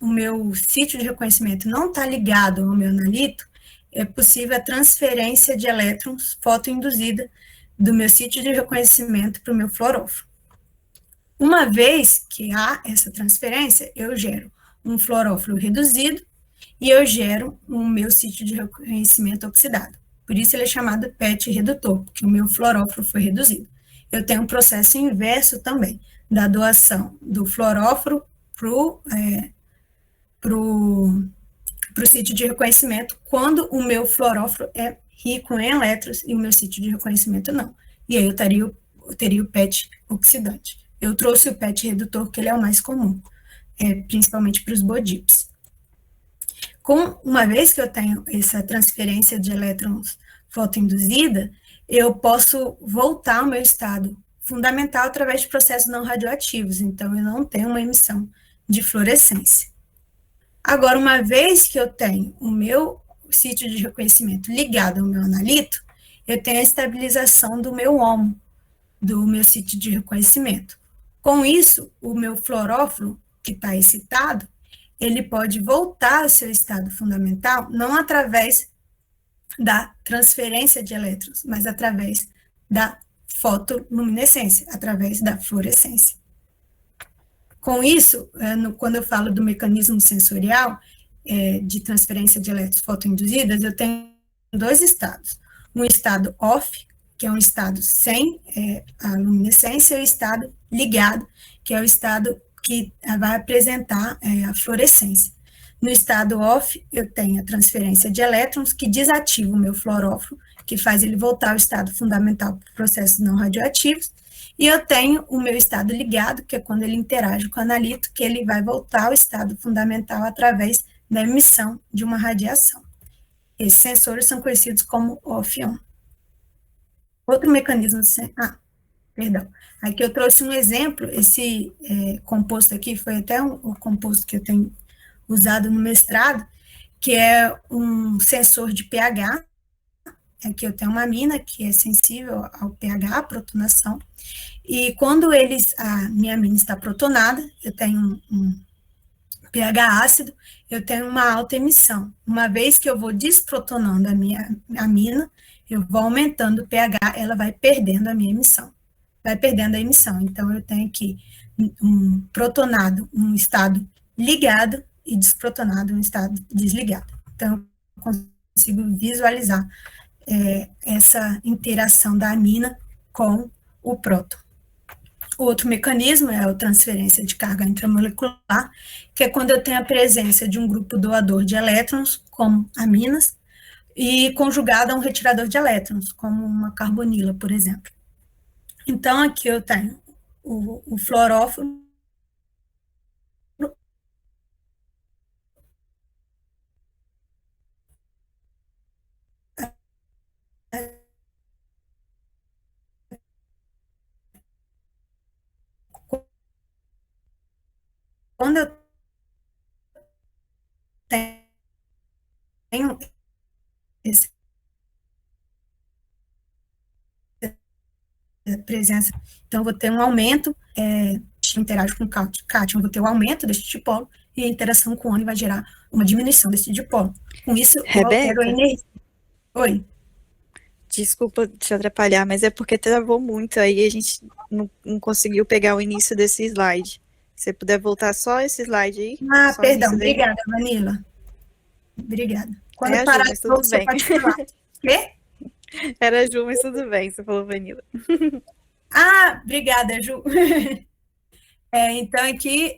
o meu sítio de reconhecimento não está ligado ao meu analito, é possível a transferência de elétrons fotoinduzida do meu sítio de reconhecimento para o meu fluoróforo. Uma vez que há essa transferência, eu gero um fluoróforo reduzido e eu gero o meu sítio de reconhecimento oxidado. Por isso ele é chamado PET redutor, porque o meu fluoróforo foi reduzido. Eu tenho um processo inverso também, da doação do fluoróforo para o sítio de reconhecimento, quando o meu fluoróforo é rico em elétrons e o meu sítio de reconhecimento não. E aí eu teria o PET oxidante. Eu trouxe o PET redutor, que ele é o mais comum, principalmente para os BODIPs. Uma vez que eu tenho essa transferência de elétrons fotoinduzida, eu posso voltar ao meu estado fundamental através de processos não radioativos, então eu não tenho uma emissão de fluorescência. Agora, uma vez que eu tenho o meu sítio de reconhecimento ligado ao meu analito, eu tenho a estabilização do meu HOMO, do meu sítio de reconhecimento. Com isso, o meu fluoróforo, que está excitado, ele pode voltar ao seu estado fundamental, não através da transferência de elétrons, mas através da fotoluminescência, através da fluorescência. Com isso, quando eu falo do mecanismo sensorial de transferência de elétrons fotoinduzidas, eu tenho dois estados. Um estado off, que é um estado sem a luminescência, e o estado ligado, que é o estado que vai apresentar a fluorescência. No estado off, eu tenho a transferência de elétrons, que desativa o meu fluoróforo, que faz ele voltar ao estado fundamental para processos não radioativos, e eu tenho o meu estado ligado, que é quando ele interage com o analito, que ele vai voltar ao estado fundamental através da emissão de uma radiação. Esses sensores são conhecidos como off-on. Outro mecanismo... Aqui eu trouxe um exemplo, esse composto aqui foi até o composto que eu tenho usado no mestrado, que é um sensor de pH. Aqui eu tenho uma amina que é sensível ao pH, à protonação, e quando a minha amina está protonada, eu tenho um pH ácido, eu tenho uma alta emissão. Uma vez que eu vou desprotonando a minha amina, eu vou aumentando o pH, ela vai perdendo a minha emissão. Vai perdendo a emissão. Então, eu tenho aqui um protonado, um estado ligado, e desprotonado, um estado desligado. Então, eu consigo visualizar essa interação da amina com o próton. O outro mecanismo é a transferência de carga intramolecular, que é quando eu tenho a presença de um grupo doador de elétrons, como aminas, e conjugado a um retirador de elétrons, como uma carbonila, por exemplo. Então, aqui eu tenho o fluoróforo, quando eu tenho essa presença, então eu vou ter um aumento, interage com o cátion, eu vou ter o aumento deste dipolo, e a interação com o ânion vai gerar uma diminuição desse dipolo. Com isso, eu altero a Rebeca, energia. Oi. desculpa te atrapalhar, mas é porque travou muito aí, a gente não conseguiu pegar o início desse slide. Se você puder voltar só esse slide aí, Ah, só o perdão. início dele. Obrigada, Vanilla. Obrigada. Quando É a Ju, parar mas de novo, tudo você bem. pode falar. Quê? Era a Ju, mas tudo bem, você falou Vanilla. Ah, obrigada, Ju. Então, aqui,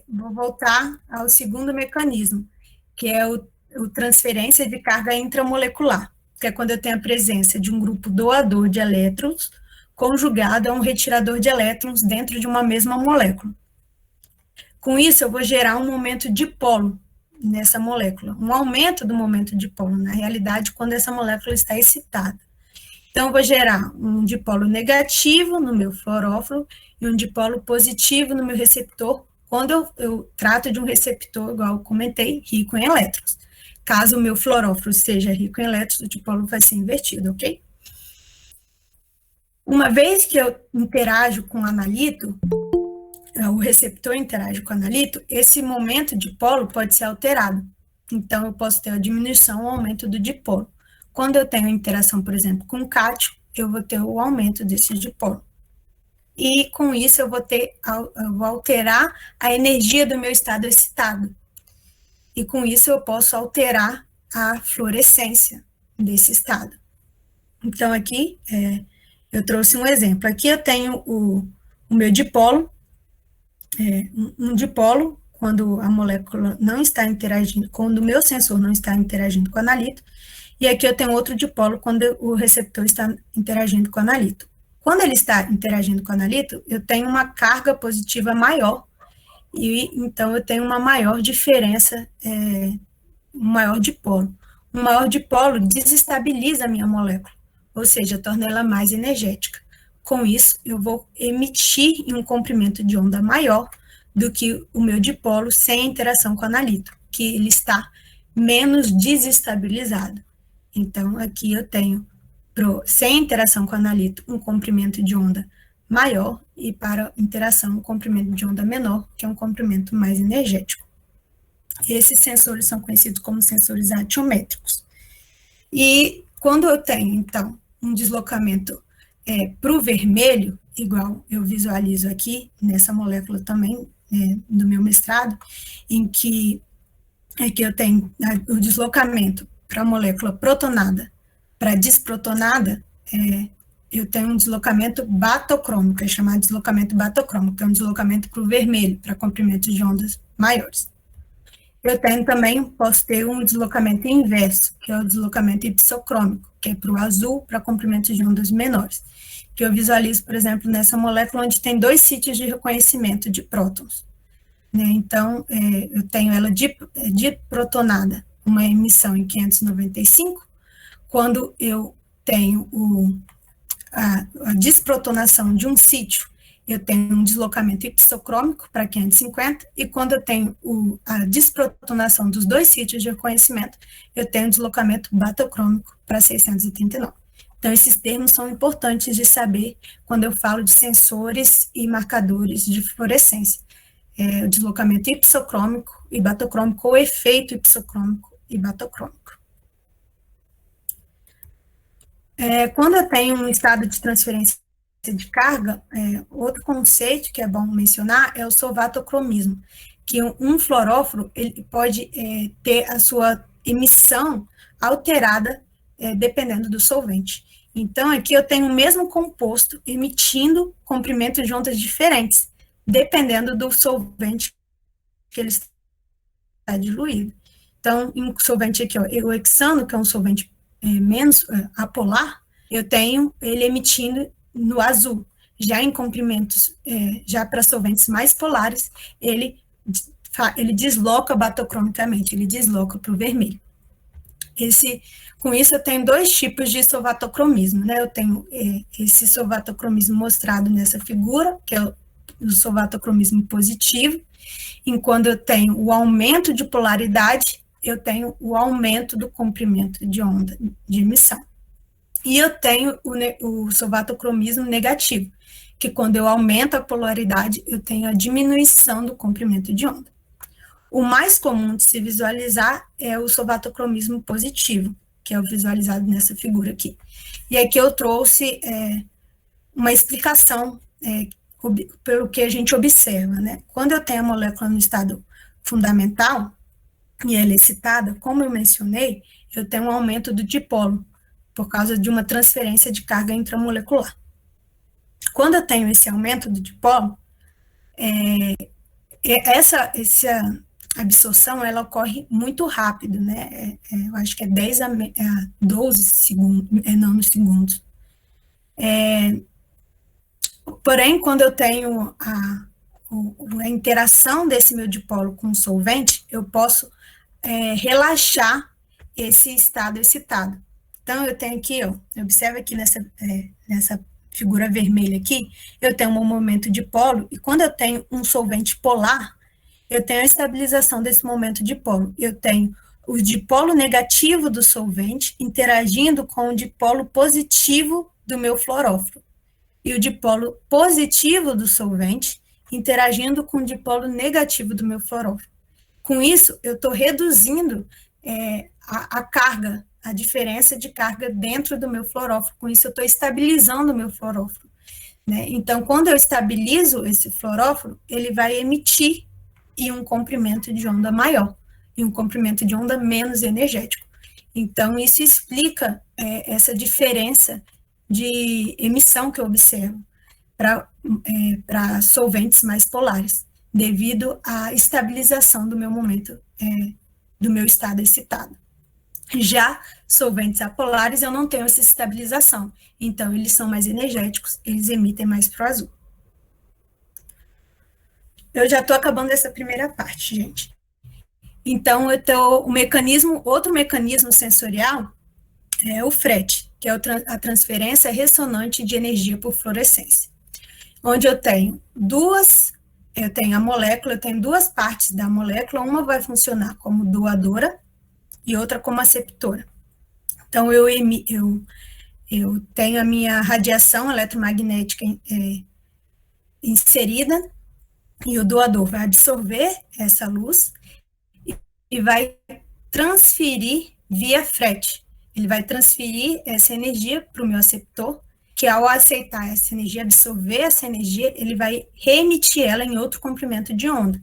vou voltar ao segundo mecanismo, que é o transferência de carga intramolecular, que é quando eu tenho a presença de um grupo doador de elétrons conjugado a um retirador de elétrons dentro de uma mesma molécula. Com isso, eu vou gerar um momento dipolo nessa molécula, um aumento do momento dipolo, na realidade, quando essa molécula está excitada. Então, eu vou gerar um dipolo negativo no meu fluoróforo e um dipolo positivo no meu receptor, quando eu trato de um receptor, igual eu comentei, rico em elétrons. Caso o meu fluoróforo seja rico em elétrons, o dipolo vai ser invertido, ok? Uma vez que eu interajo com o analito, o receptor interage com o analito, esse momento dipolo pode ser alterado. Então, eu posso ter a diminuição ou aumento do dipolo. Quando eu tenho interação, por exemplo, com cátio, eu vou ter o aumento desse dipolo. E com isso eu vou alterar a energia do meu estado excitado. E com isso eu posso alterar a fluorescência desse estado. Então aqui eu trouxe um exemplo. Aqui eu tenho o meu dipolo, um dipolo quando a molécula não está interagindo, quando o meu sensor não está interagindo com o analito, e aqui eu tenho outro dipolo quando o receptor está interagindo com o analito. Quando ele está interagindo com o analito, eu tenho uma carga positiva maior, e então eu tenho uma maior diferença, um maior dipolo. Um maior dipolo desestabiliza a minha molécula, ou seja, torna ela mais energética. Com isso, eu vou emitir em um comprimento de onda maior do que o meu dipolo sem interação com o analito, que ele está menos desestabilizado. Então, aqui eu tenho, sem interação com o analito, um comprimento de onda maior, e para interação, um comprimento de onda menor, que é um comprimento mais energético. Esses sensores são conhecidos como sensores atiométricos. E quando eu tenho, então, um deslocamento para o vermelho, igual eu visualizo aqui, nessa molécula também, do meu mestrado, em que eu tenho o deslocamento para a molécula protonada para desprotonada, eu tenho um deslocamento batocrômico, é chamado de deslocamento batocrômico, que é um deslocamento para o vermelho, para comprimentos de ondas maiores. Eu também posso ter um deslocamento inverso, que é o deslocamento ipsocrômico, que é para o azul, para comprimentos de ondas menores, que eu visualizo, por exemplo, nessa molécula onde tem 2 sítios de reconhecimento de prótons. Então, eu tenho ela diprotonada, uma emissão em 595, quando eu tenho a desprotonação de um sítio, eu tenho um deslocamento ipsocrômico para 550, e quando eu tenho a desprotonação dos 2 sítios de reconhecimento, eu tenho um deslocamento batocrômico para 639. Então, esses termos são importantes de saber quando eu falo de sensores e marcadores de fluorescência. O deslocamento ipsocrômico e batocrômico, ou efeito ipsocrômico e batocrômico. Quando eu tenho um estado de transferência de carga, outro conceito que é bom mencionar é o solvatocromismo, que um fluoróforo ele pode ter a sua emissão alterada dependendo do solvente. Então, aqui eu tenho o mesmo composto emitindo comprimentos de ondas diferentes, dependendo do solvente que ele está diluído. Então, em um solvente aqui, o hexano, que é um solvente menos apolar, eu tenho ele emitindo no azul. Já em comprimentos, já para solventes mais polares, ele desloca batocromicamente, ele desloca para o vermelho. Com isso, eu tenho 2 tipos de solvatocromismo, né? Eu tenho esse solvatocromismo mostrado nessa figura, que é o solvatocromismo positivo, enquanto eu tenho o aumento de polaridade, eu tenho o aumento do comprimento de onda de emissão. E eu tenho o solvatocromismo negativo, que quando eu aumento a polaridade, eu tenho a diminuição do comprimento de onda. O mais comum de se visualizar é o sovatocromismo positivo, que é o visualizado nessa figura aqui. E aqui eu trouxe uma explicação pelo que a gente observa, né? Quando eu tenho a molécula no estado fundamental, e ela é excitada, como eu mencionei, eu tenho um aumento do dipolo, por causa de uma transferência de carga intramolecular. Quando eu tenho esse aumento do dipolo, essa absorção, ela ocorre muito rápido, né? Eu acho que é 10 a 12 segundos, nanosegundos. Porém, quando eu tenho a interação desse meu dipolo com o solvente, eu posso relaxar esse estado excitado. Então, eu tenho aqui, ó, observa aqui nessa figura vermelha aqui, eu tenho um momento dipolo, e quando eu tenho um solvente polar, eu tenho a estabilização desse momento dipolo. Eu tenho o dipolo negativo do solvente interagindo com o dipolo positivo do meu fluoróforo. E o dipolo positivo do solvente interagindo com o dipolo negativo do meu fluoróforo. Com isso, eu estou reduzindo a carga, a diferença de carga dentro do meu fluoróforo. Com isso, eu estou estabilizando o meu fluoróforo, né? Então, quando eu estabilizo esse fluoróforo, ele vai emitir um comprimento de onda maior, e um comprimento de onda menos energético. Então, isso explica essa diferença de emissão que eu observo para solventes mais polares, devido à estabilização do meu momento, do meu estado excitado. Já solventes apolares, eu não tenho essa estabilização, então eles são mais energéticos, eles emitem mais pro azul. Eu já estou acabando essa primeira parte, gente. Então, outro mecanismo sensorial é o FRET, que é a transferência ressonante de energia por fluorescência, onde eu tenho a molécula, eu tenho duas partes da molécula, uma vai funcionar como doadora e outra como aceptora. Então, eu tenho a minha radiação eletromagnética inserida, e o doador vai absorver essa luz e vai transferir via FRET. Ele vai transferir essa energia para o meu aceptor, que ao aceitar essa energia, absorver essa energia, ele vai reemitir ela em outro comprimento de onda.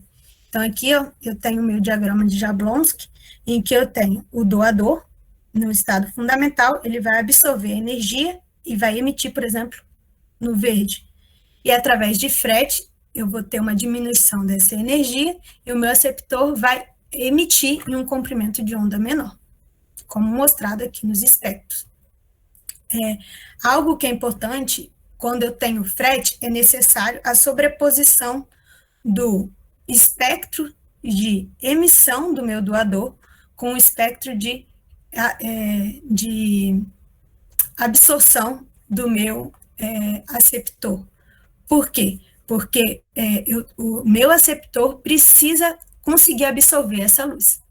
Então, aqui ó, eu tenho o meu diagrama de Jablonski, em que eu tenho o doador, no estado fundamental, ele vai absorver a energia e vai emitir, por exemplo, no verde. E através de FRET, eu vou ter uma diminuição dessa energia e o meu aceptor vai emitir em um comprimento de onda menor, como mostrado aqui nos espectros. Algo que é importante, quando eu tenho FRET, é necessário a sobreposição do espectro de emissão do meu doador com o espectro de absorção do meu aceptor. Por quê? Porque o meu aceptor precisa conseguir absorver essa luz.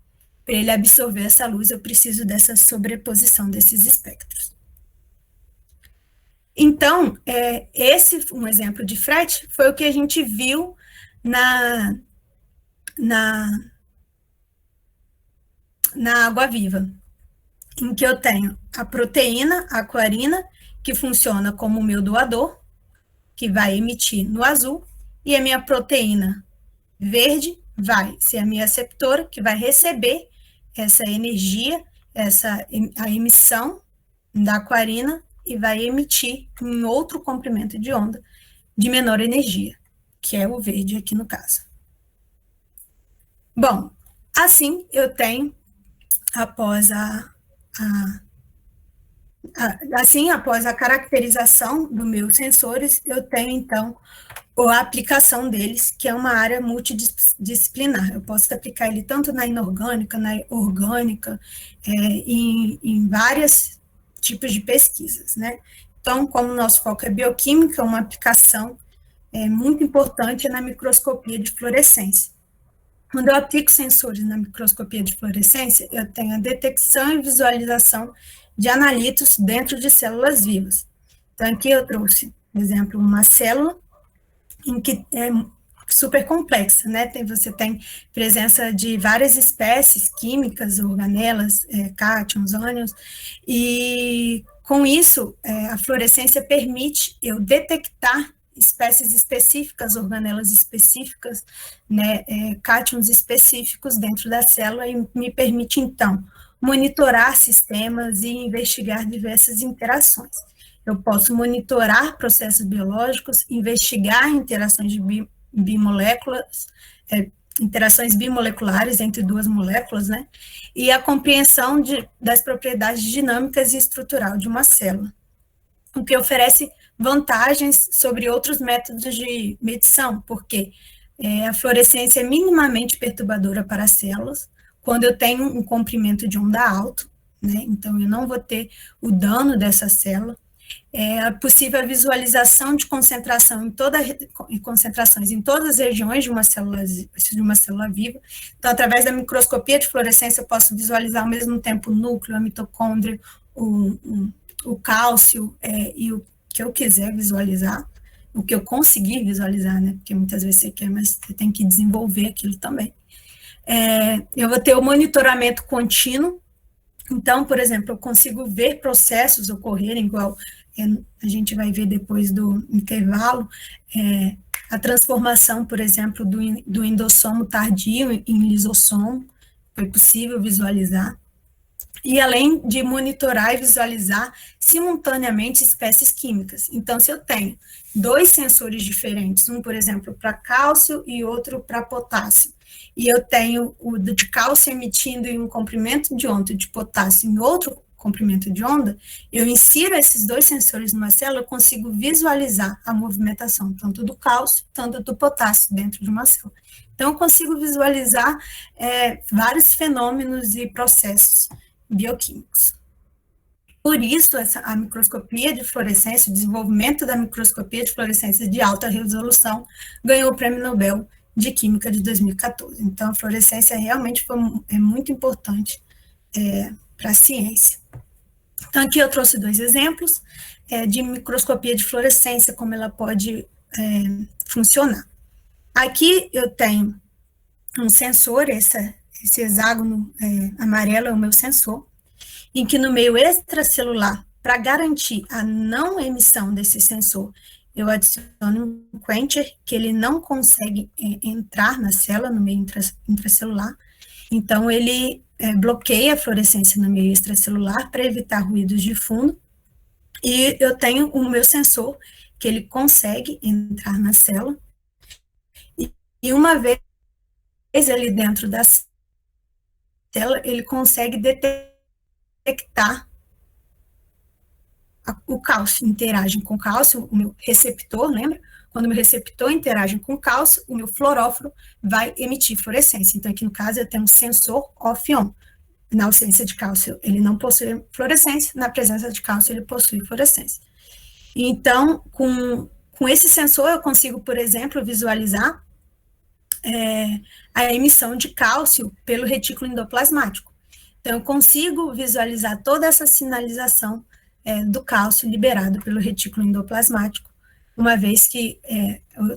Para ele absorver essa luz, eu preciso dessa sobreposição desses espectros. Então, um exemplo de FRET foi o que a gente viu na água-viva, em que eu tenho a proteína aquarina, que funciona como o meu doador, que vai emitir no azul, e a minha proteína verde vai ser a minha aceptora, que vai receber essa energia, a emissão da aquarina, e vai emitir em outro comprimento de onda de menor energia, que é o verde aqui no caso. Bom, assim eu tenho, após após a caracterização dos meus sensores, eu tenho, então, a aplicação deles, que é uma área multidisciplinar. Eu posso aplicar ele tanto na inorgânica, na orgânica, em vários tipos de pesquisas, né? Então, como o nosso foco é bioquímica, uma aplicação muito importante é na microscopia de fluorescência. Quando eu aplico sensores na microscopia de fluorescência, eu tenho a detecção e visualização de analitos dentro de células vivas. Então, aqui eu trouxe, por exemplo, uma célula em que super complexa, né? Você tem presença de várias espécies químicas, organelas, cátions, ânions, e com isso, a fluorescência permite eu detectar espécies específicas, organelas específicas, né, cátions específicos dentro da célula e me permite, então, monitorar sistemas e investigar diversas interações. Eu posso monitorar processos biológicos, investigar interações de bimoléculas, interações bimoleculares entre duas moléculas, né, e a compreensão das propriedades dinâmicas e estrutural de uma célula, o que oferece vantagens sobre outros métodos de medição, porque a fluorescência é minimamente perturbadora para as células, quando eu tenho um comprimento de onda alto, né, então eu não vou ter o dano dessa célula. É possível a visualização de concentrações em todas as regiões de uma célula viva. Então, através da microscopia de fluorescência, eu posso visualizar ao mesmo tempo o núcleo, a mitocôndria, o cálcio e o que eu quiser visualizar, o que eu conseguir visualizar, né? Porque muitas vezes você quer, mas você tem que desenvolver aquilo também. Eu vou ter o monitoramento contínuo. Então, por exemplo, eu consigo ver processos ocorrerem, igual a gente vai ver depois do intervalo, a transformação, por exemplo, do endossomo tardio em lisossomo, foi possível visualizar. E além de monitorar e visualizar simultaneamente espécies químicas. Então, se eu tenho dois sensores diferentes, um, por exemplo, para cálcio e outro para potássio, e eu tenho o de cálcio emitindo em um comprimento de onda, de potássio em outro comprimento de onda, eu insiro esses dois sensores numa célula, eu consigo visualizar a movimentação, tanto do cálcio, tanto do potássio dentro de uma célula. Então, eu consigo visualizar vários fenômenos e processos bioquímicos. Por isso, a microscopia de fluorescência, o desenvolvimento da microscopia de fluorescência de alta resolução, ganhou o Prêmio Nobel de Química de 2014. Então, a fluorescência realmente é muito importante para a ciência. Então, aqui eu trouxe dois exemplos de microscopia de fluorescência, como ela pode funcionar. Aqui eu tenho um sensor, esse hexágono amarelo é o meu sensor, em que no meio extracelular, para garantir a não emissão desse sensor, eu adiciono um quencher, que ele não consegue entrar na célula, no meio intracelular, então ele bloqueia a fluorescência no meio extracelular para evitar ruídos de fundo, e eu tenho o meu sensor, que ele consegue entrar na célula, e uma vez ele dentro da célula, ele consegue detectar o cálcio, interage com o cálcio, o meu receptor, lembra? Quando o meu receptor interage com o cálcio, o meu fluoróforo vai emitir fluorescência. Então, aqui no caso, eu tenho um sensor off-on. Na ausência de cálcio, ele não possui fluorescência, na presença de cálcio, ele possui fluorescência. Então, com esse sensor, eu consigo, por exemplo, visualizar a emissão de cálcio pelo retículo endoplasmático. Então, eu consigo visualizar toda essa sinalização do cálcio liberado pelo retículo endoplasmático, uma vez que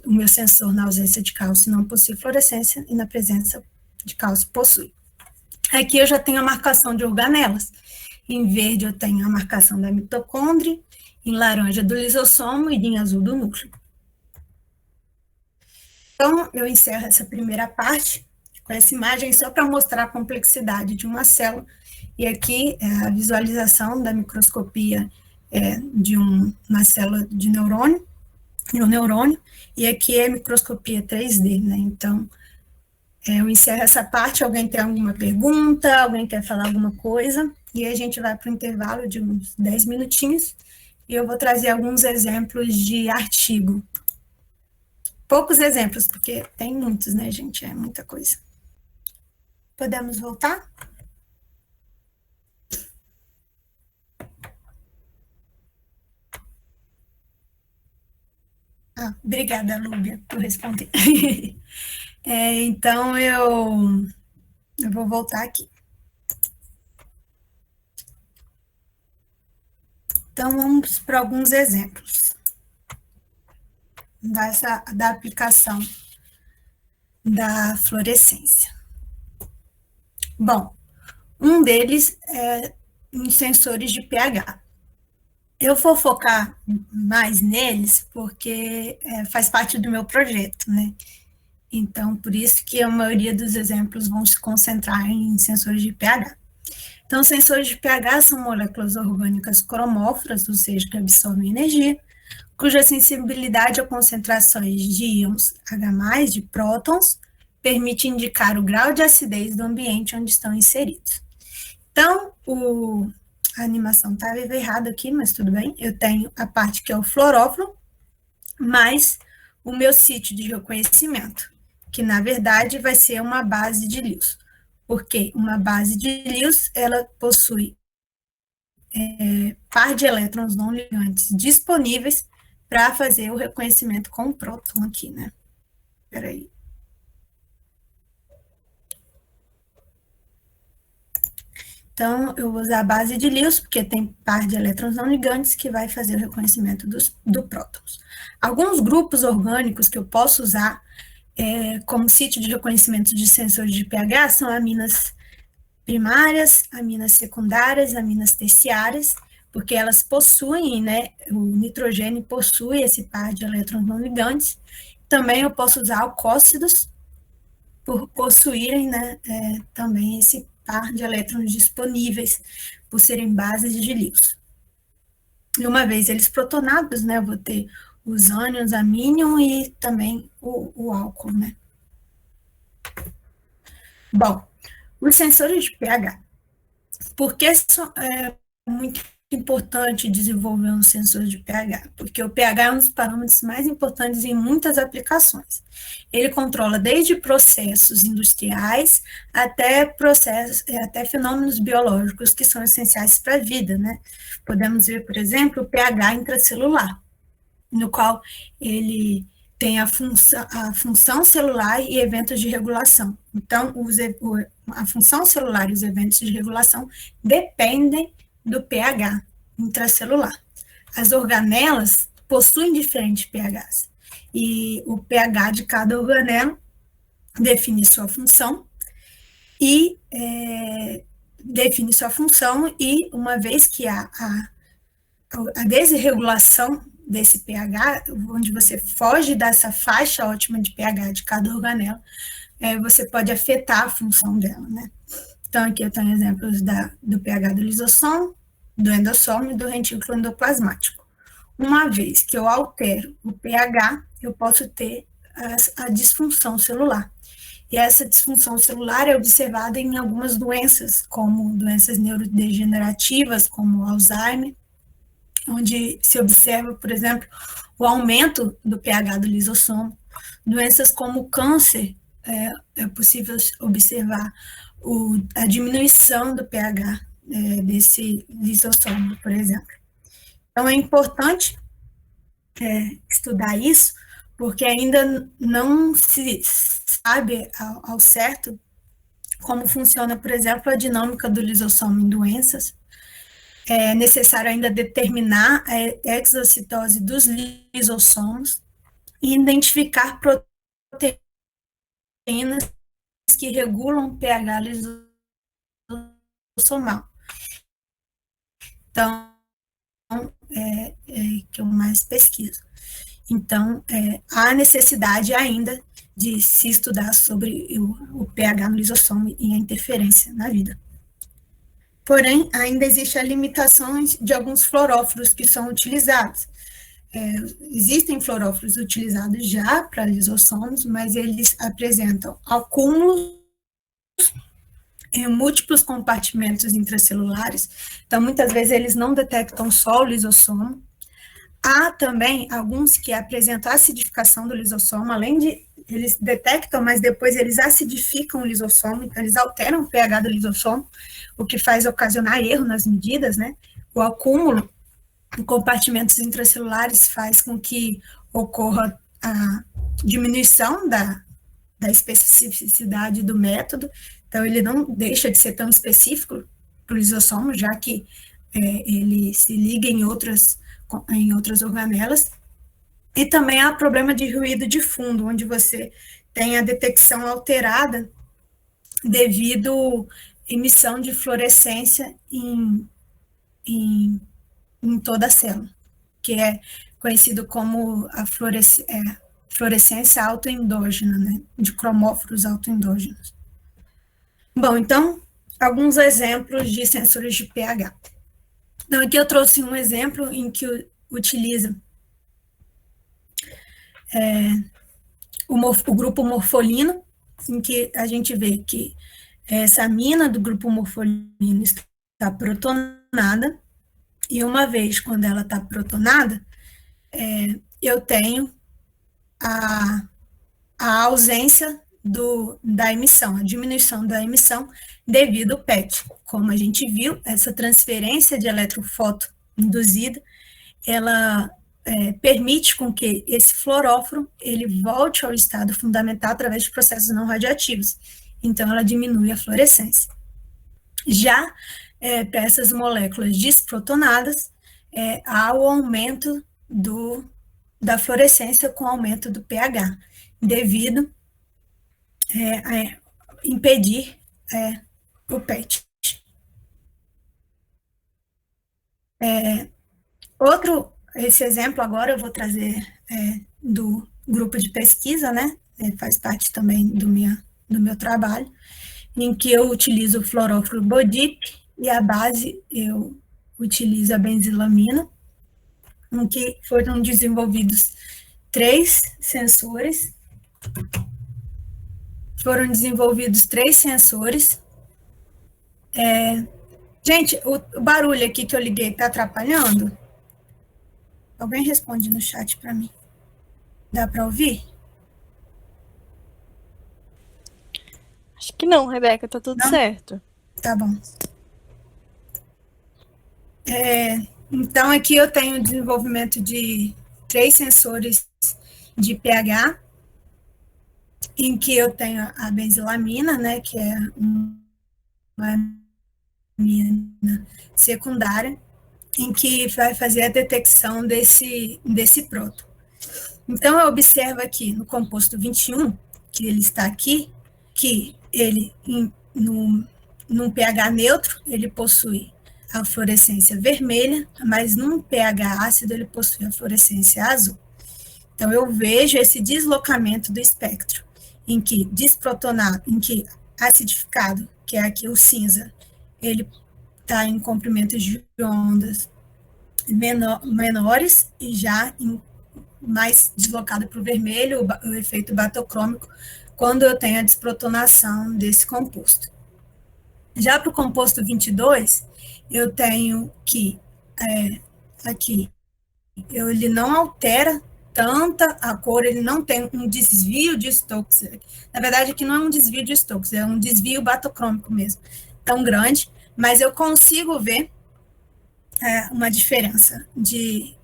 o meu sensor na ausência de cálcio não possui fluorescência e na presença de cálcio possui. Aqui eu já tenho a marcação de organelas. Em verde eu tenho a marcação da mitocôndria, em laranja do lisossomo e em azul do núcleo. Então, eu encerro essa primeira parte com essa imagem só para mostrar a complexidade de uma célula. E aqui é a visualização da microscopia de uma célula de um neurônio, e aqui é a microscopia 3D, né? Então, eu encerro essa parte. Alguém tem alguma pergunta? Alguém quer falar alguma coisa? E aí a gente vai para o intervalo de uns 10 minutinhos, e eu vou trazer alguns exemplos de artigo. Poucos exemplos, porque tem muitos, né, gente? É muita coisa. Podemos voltar? Obrigada, Lúbia, por responder. Então, eu vou voltar aqui. Então, vamos para alguns exemplos da aplicação da fluorescência. Bom, um deles é em sensores de pH. Eu vou focar mais neles porque faz parte do meu projeto, né? Então, por isso que a maioria dos exemplos vão se concentrar em sensores de pH. Então, sensores de pH são moléculas orgânicas cromóforas, ou seja, que absorvem energia, cuja sensibilidade a concentrações de íons H+, de prótons, permite indicar o grau de acidez do ambiente onde estão inseridos. Então, a animação estava errada aqui, mas tudo bem. Eu tenho a parte que é o fluorófilo, mais o meu sítio de reconhecimento, que na verdade vai ser uma base de Lewis. Porque uma base de Lewis, ela possui par de elétrons não ligantes disponíveis para fazer o reconhecimento com o próton aqui, né? Espera aí. Então, eu vou usar a base de Lewis, porque tem par de elétrons não ligantes que vai fazer o reconhecimento do prótons. Alguns grupos orgânicos que eu posso usar como sítio de reconhecimento de sensores de pH são aminas primárias, aminas secundárias, aminas terciárias, porque elas possuem, né, o nitrogênio possui esse par de elétrons não ligantes. Também eu posso usar alcócidos, por possuírem, né, também esse par de elétrons disponíveis, por serem bases de Lewis. E uma vez eles protonados, né, eu vou ter os ânions, amínion e também o álcool, né. Bom, os sensores de pH. Por que é muito importante desenvolver um sensor de pH? Porque o pH é um dos parâmetros mais importantes em muitas aplicações. Ele controla desde processos industriais até fenômenos biológicos que são essenciais para a vida, né? Podemos ver, por exemplo, o pH intracelular, no qual ele tem a função celular e eventos de regulação. Então, a função celular e os eventos de regulação dependem do pH intracelular. As organelas possuem diferentes pHs, e o pH de cada organela define sua função, e uma vez que a desregulação desse pH, onde você foge dessa faixa ótima de pH de cada organela, você pode afetar a função dela, né? Então, aqui eu tenho exemplos do pH do lisossomo, do endossoma e do retículo endoplasmático. Uma vez que eu altero o pH, eu posso ter a disfunção celular. E essa disfunção celular é observada em algumas doenças, como doenças neurodegenerativas, como Alzheimer, onde se observa, por exemplo, o aumento do pH do lisossomo. Doenças como o câncer, é possível observar a diminuição do pH desse lisossomo, por exemplo. Então, é importante estudar isso, porque ainda não se sabe ao certo como funciona, por exemplo, a dinâmica do lisossomo em doenças. É necessário ainda determinar a exocitose dos lisossomos e identificar proteínas que regulam o pH lisossomal. Então, que eu mais pesquiso. Então, há necessidade ainda de se estudar sobre o pH no lisossomo e a interferência na vida. Porém, ainda existe a limitação de alguns fluorófilos que são utilizados. Existem fluorófilos utilizados já para lisossomos, mas eles apresentam acúmulos em múltiplos compartimentos intracelulares, então muitas vezes eles não detectam só o lisossomo. Há também alguns que apresentam acidificação do lisossomo, além de eles detectam, mas depois eles acidificam o lisossomo, então eles alteram o pH do lisossomo, o que faz ocasionar erro nas medidas, né? O acúmulo em compartimentos intracelulares faz com que ocorra a diminuição da especificidade do método, então ele não deixa de ser tão específico para o lisossomo, já que ele se liga em outras organelas. E também há problema de ruído de fundo, onde você tem a detecção alterada devido à emissão de fluorescência em toda a célula, que é conhecido como a fluorescência autoendógena, né, de cromóforos autoendógenos. Bom, então, alguns exemplos de sensores de pH. Então, aqui eu trouxe um exemplo em que utiliza o grupo morfolino, em que a gente vê que essa amina do grupo morfolino está protonada, e uma vez quando ela está protonada, eu tenho a ausência da emissão, a diminuição da emissão devido ao PET. Como a gente viu, essa transferência de eletrofoto induzida, ela permite com que esse fluoróforo ele volte ao estado fundamental através de processos não radioativos. Então, ela diminui a fluorescência. Já para essas moléculas desprotonadas, há o aumento da fluorescência com o aumento do pH, devido a impedir o PET. Esse exemplo agora eu vou trazer do grupo de pesquisa, né? Faz parte também do meu trabalho, em que eu utilizo o fluoróforo BODIP e a base eu utilizo a benzilamina, em que foram desenvolvidos 3 sensores. Gente, o barulho aqui que eu liguei está atrapalhando? Alguém responde no chat para mim. Dá para ouvir? Acho que não, Rebeca, tá tudo certo. Tá bom. Então, aqui eu tenho o desenvolvimento de 3 sensores de pH, em que eu tenho a benzilamina, né, que é uma amina secundária, em que vai fazer a detecção desse próton. Então, eu observo aqui no composto 21, que ele está aqui, que ele, num pH neutro, ele possui a fluorescência vermelha, mas num pH ácido, ele possui a fluorescência azul. Então, eu vejo esse deslocamento do espectro, em que desprotonado, em que acidificado, que é aqui o cinza, ele está em comprimentos de ondas menores e já mais deslocado para o vermelho, o efeito batocrômico, quando eu tenho a desprotonação desse composto. Já para o composto 22, eu tenho que, aqui, ele não altera tanta a cor, ele não tem um desvio de Stokes. Na verdade, aqui não é um desvio de Stokes, é um desvio batocrômico mesmo, tão grande, mas eu consigo ver uma diferença de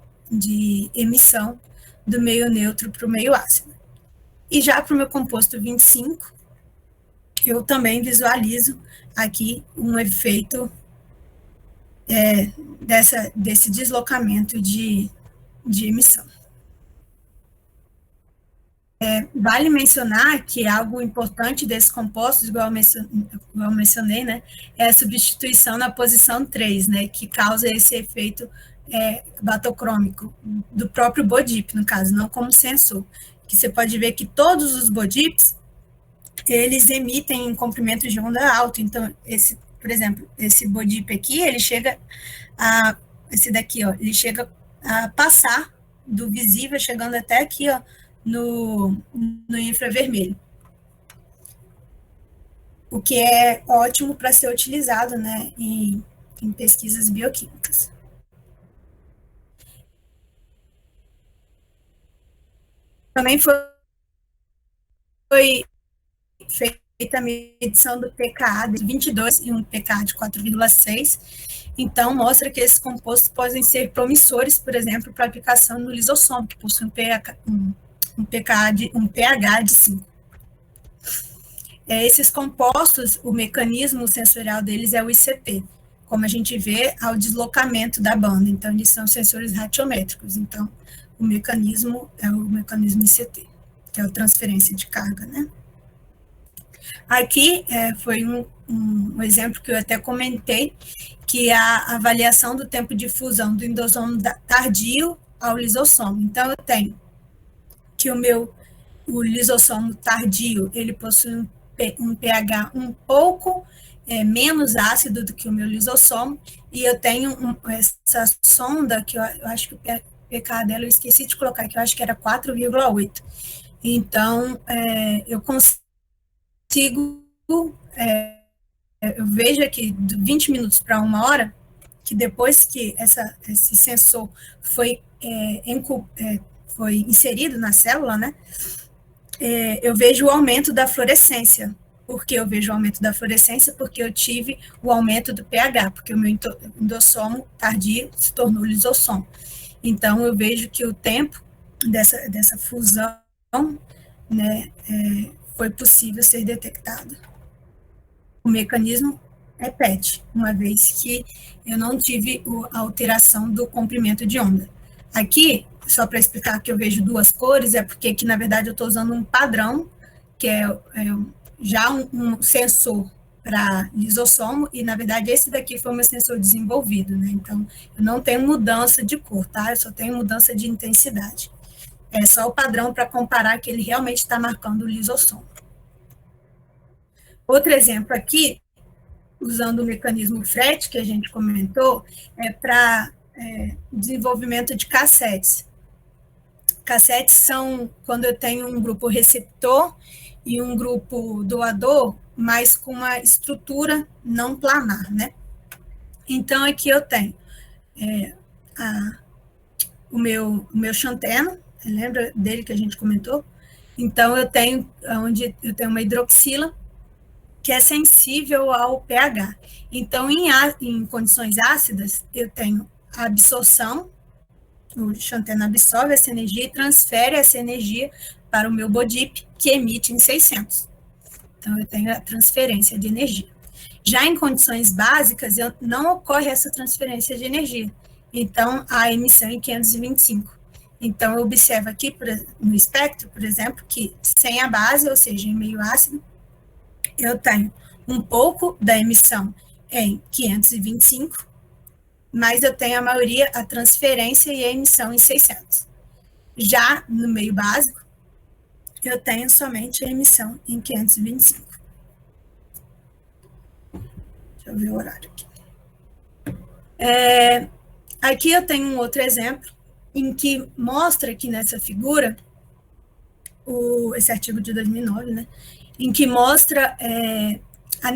emissão do meio neutro para o meio ácido. E já para o meu composto 25, eu também visualizo aqui um efeito desse deslocamento de emissão. Vale mencionar que algo importante desses compostos, igual eu mencionei, né, é a substituição na posição 3, né, que causa esse efeito batocrômico do próprio BODIP, no caso, não como sensor. Que você pode ver que todos os BODIPs, eles emitem comprimentos de onda alto. Então, por exemplo, esse BODIP aqui, ele chega esse daqui, ó, ele chega a passar do visível, chegando até aqui, ó, no infravermelho, o que é ótimo para ser utilizado, né, em pesquisas bioquímicas. Também foi feita a medição do pKa de 22 e um pKa de 4,6, então mostra que esses compostos podem ser promissores, por exemplo, para aplicação no lisossomo, que possui um pH de 5. Esses compostos, o mecanismo sensorial deles é o ICT, como a gente vê ao deslocamento da banda. Então, eles são sensores ratiométricos. Então, o mecanismo é o mecanismo ICT. que é a transferência de carga, né? Aqui foi um exemplo que eu até comentei, que é a avaliação do tempo de fusão do endossomo tardio ao lisossomo. Então, eu tenho que o lisossomo tardio, ele possui um pH um pouco menos ácido do que o meu lisossomo, e eu tenho essa sonda, que eu acho que o pK dela, eu esqueci de colocar, que eu acho que era 4,8. Então, eu consigo, eu vejo aqui, de 20 minutos para 1 hora, que depois que esse sensor foi inserido na célula, né, eu vejo o aumento da fluorescência. Por que eu vejo o aumento da fluorescência? Porque eu tive o aumento do pH, porque o meu endossomo tardio se tornou lisossomo. Então, eu vejo que o tempo dessa fusão, né, foi possível ser detectado. O mecanismo é PET, uma vez que eu não tive a alteração do comprimento de onda. Aqui, só para explicar que eu vejo duas cores, é porque aqui, na verdade, eu estou usando um padrão, que é já um sensor para lisossomo, e, na verdade, esse daqui foi o meu sensor desenvolvido, né? Então, eu não tenho mudança de cor, tá? Eu só tenho mudança de intensidade. É só o padrão para comparar que ele realmente está marcando o lisossomo. Outro exemplo aqui, usando o mecanismo FRET, que a gente comentou, é para desenvolvimento de cassetes. Cassetes são quando eu tenho um grupo receptor e um grupo doador, mas com uma estrutura não planar, né? Então, aqui eu tenho o meu xanteno, lembra dele que a gente comentou? Então, eu tenho uma hidroxila, que é sensível ao pH. Então, em condições ácidas, eu tenho a absorção, o xanteno absorve essa energia e transfere essa energia para o meu BODIP, que emite em 600. Então, eu tenho a transferência de energia. Já em condições básicas, não ocorre essa transferência de energia. Então, a emissão em 525. Então, eu observo aqui no espectro, por exemplo, que sem a base, ou seja, em meio ácido, eu tenho um pouco da emissão em 525, mas eu tenho a maioria, a transferência e a emissão em 600. Já no meio básico, eu tenho somente a emissão em 525. Deixa eu ver o horário aqui. Aqui eu tenho um outro exemplo, em que mostra aqui nessa figura, esse artigo de 2009, né, em que mostra a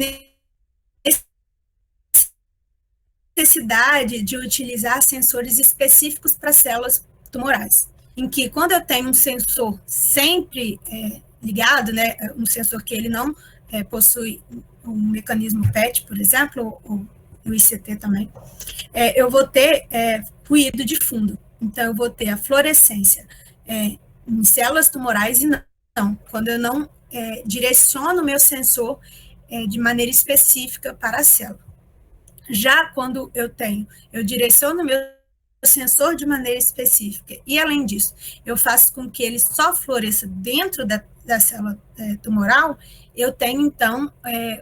necessidade de utilizar sensores específicos para células tumorais, em que quando eu tenho um sensor sempre ligado, né, um sensor que ele não possui um mecanismo PET, por exemplo, ou o ICT também, eu vou ter ruído de fundo. Então, eu vou ter a fluorescência em células tumorais e não, quando eu não direciono o meu sensor de maneira específica para a célula. Já quando eu direciono o meu sensor de maneira específica, e além disso, eu faço com que ele só floresça dentro da célula tumoral, eu tenho, então,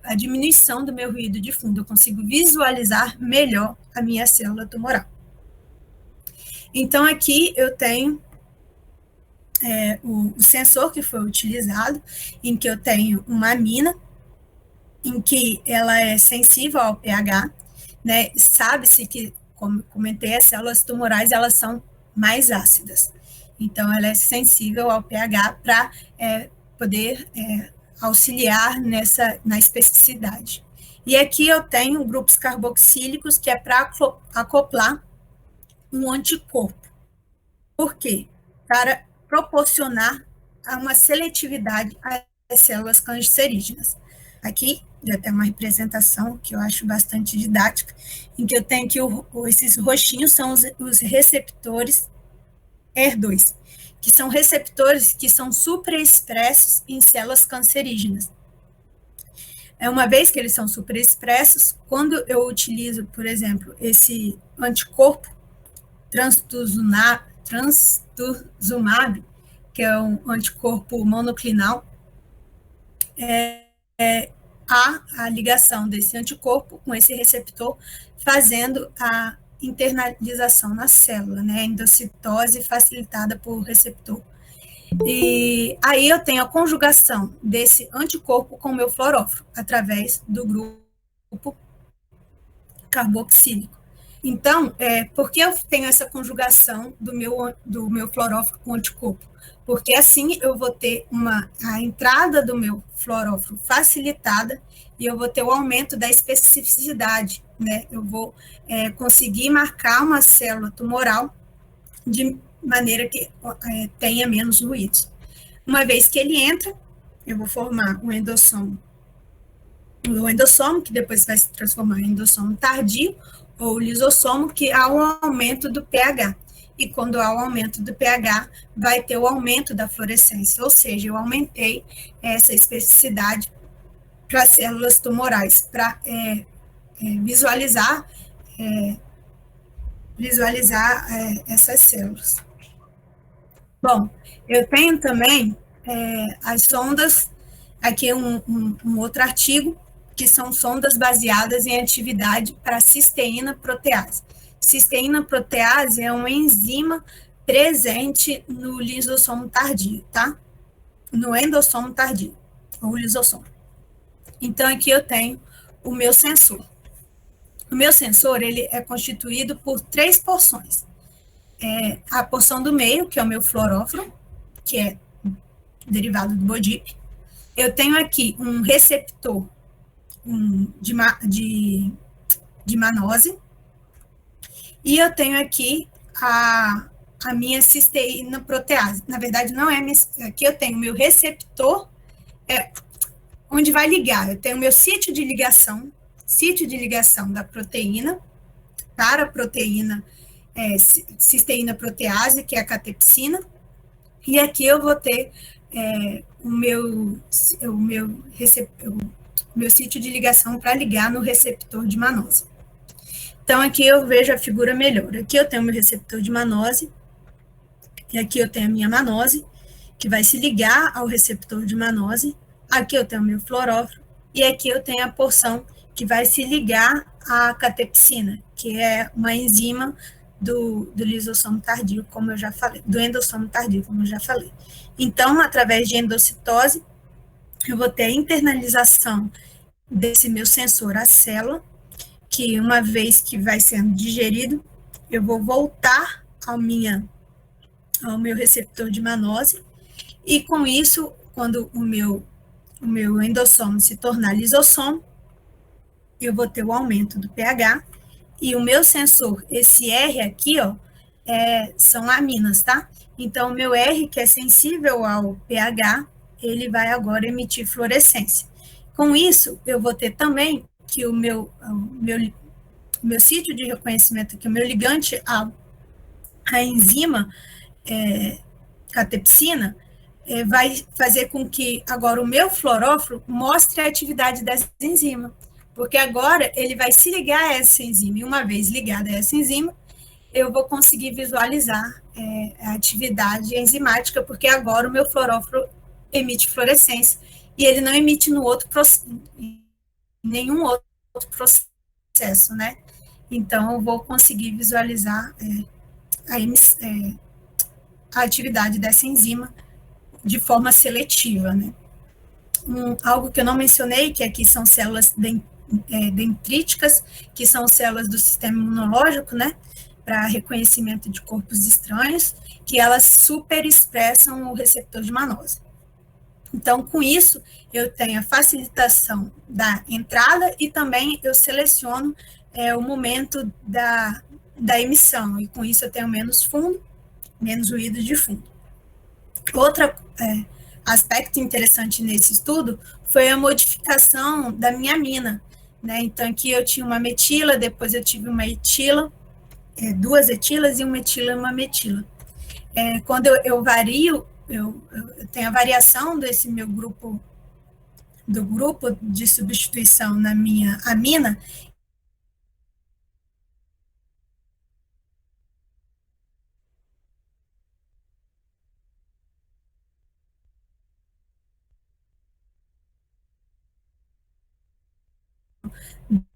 a diminuição do meu ruído de fundo, eu consigo visualizar melhor a minha célula tumoral. Então, aqui eu tenho o sensor que foi utilizado, em que eu tenho uma amina, em que ela é sensível ao pH, né? Sabe-se que, como comentei, as células tumorais, elas são mais ácidas. Então, ela é sensível ao pH para poder auxiliar na especificidade. E aqui eu tenho grupos carboxílicos, que é para acoplar um anticorpo. Por quê? Para proporcionar uma seletividade às células cancerígenas. Aqui já tem uma representação que eu acho bastante didática, em que eu tenho que esses roxinhos são os receptores HER2, que são receptores que são superexpressos em células cancerígenas. Uma vez que eles são superexpressos, quando eu utilizo, por exemplo, esse anticorpo trastuzumab, que é um anticorpo monoclinal, há a ligação desse anticorpo com esse receptor, fazendo a internalização na célula, né? A endocitose facilitada por receptor. E aí eu tenho a conjugação desse anticorpo com o meu fluoróforo, através do grupo carboxílico. Então, por que eu tenho essa conjugação do meu fluoróforo com anticorpo? Porque assim eu vou ter a entrada do meu fluoróforo facilitada e eu vou ter o aumento da especificidade, né? Eu vou conseguir marcar uma célula tumoral de maneira que tenha menos ruídos. Uma vez que ele entra, eu vou formar um endossomo, que depois vai se transformar em endossomo tardio, ou lisossomo, que há um aumento do pH. E quando há o aumento do pH, vai ter o aumento da fluorescência, ou seja, eu aumentei essa especificidade para células tumorais, para visualizar essas células. Bom, eu tenho também as sondas, aqui um outro artigo, que são sondas baseadas em atividade para cisteína protease. Cisteína protease é uma enzima presente no lisossomo tardio, tá? No endossomo tardio, ou lisossomo. Então, aqui eu tenho o meu sensor. O meu sensor, ele é constituído por 3 porções. A porção do meio, que é o meu fluoróforo, que é derivado do BODIP. Eu tenho aqui um receptor de manose, e eu tenho aqui a minha cisteína protease. Na verdade, não é aqui eu tenho o meu receptor, onde vai ligar. Eu tenho o meu sítio de ligação da proteína para a proteína cisteína protease, que é a catepsina, e aqui eu vou ter o meu sítio de ligação para ligar no receptor de manose. Então, aqui eu vejo a figura melhor. Aqui eu tenho o meu receptor de manose, e aqui eu tenho a minha manose, que vai se ligar ao receptor de manose. Aqui eu tenho o meu fluoróforo, e aqui eu tenho a porção que vai se ligar à catepsina, que é uma enzima do lisossomo tardio, como eu já falei, do endossomo tardio, como eu já falei. Então, através de endocitose, eu vou ter a internalização desse meu sensor à célula, que uma vez que vai sendo digerido, eu vou voltar ao meu receptor de manose, e com isso, quando o meu endossomo se tornar lisossomo, eu vou ter o aumento do pH, e o meu sensor, esse R aqui, ó, são aminas, tá? Então, o meu R, que é sensível ao pH, ele vai agora emitir fluorescência. Com isso, eu vou ter também que o meu sítio de reconhecimento, que o meu ligante à enzima catepsina, vai fazer com que agora o meu fluoróforo mostre a atividade dessa enzima, porque agora ele vai se ligar a essa enzima, e uma vez ligada a essa enzima, eu vou conseguir visualizar a atividade enzimática, porque agora o meu fluoróforo emite fluorescência, e ele não emite nenhum outro processo, né? Então, eu vou conseguir visualizar a atividade dessa enzima de forma seletiva, né? Algo que eu não mencionei, que aqui são células dendríticas, que são células do sistema imunológico, né? Para reconhecimento de corpos estranhos, que elas superexpressam o receptor de manose. Então, com isso, eu tenho a facilitação da entrada e também eu seleciono o momento da emissão, e com isso eu tenho menos fundo, menos ruído de fundo. Outro aspecto interessante nesse estudo foi a modificação da minha amina, né? Então, aqui eu tinha uma metila, depois eu tive uma etila, 2 etilas e uma etila e uma metila. Quando eu vario, eu tenho a variação desse meu grupo, do grupo de substituição na minha amina,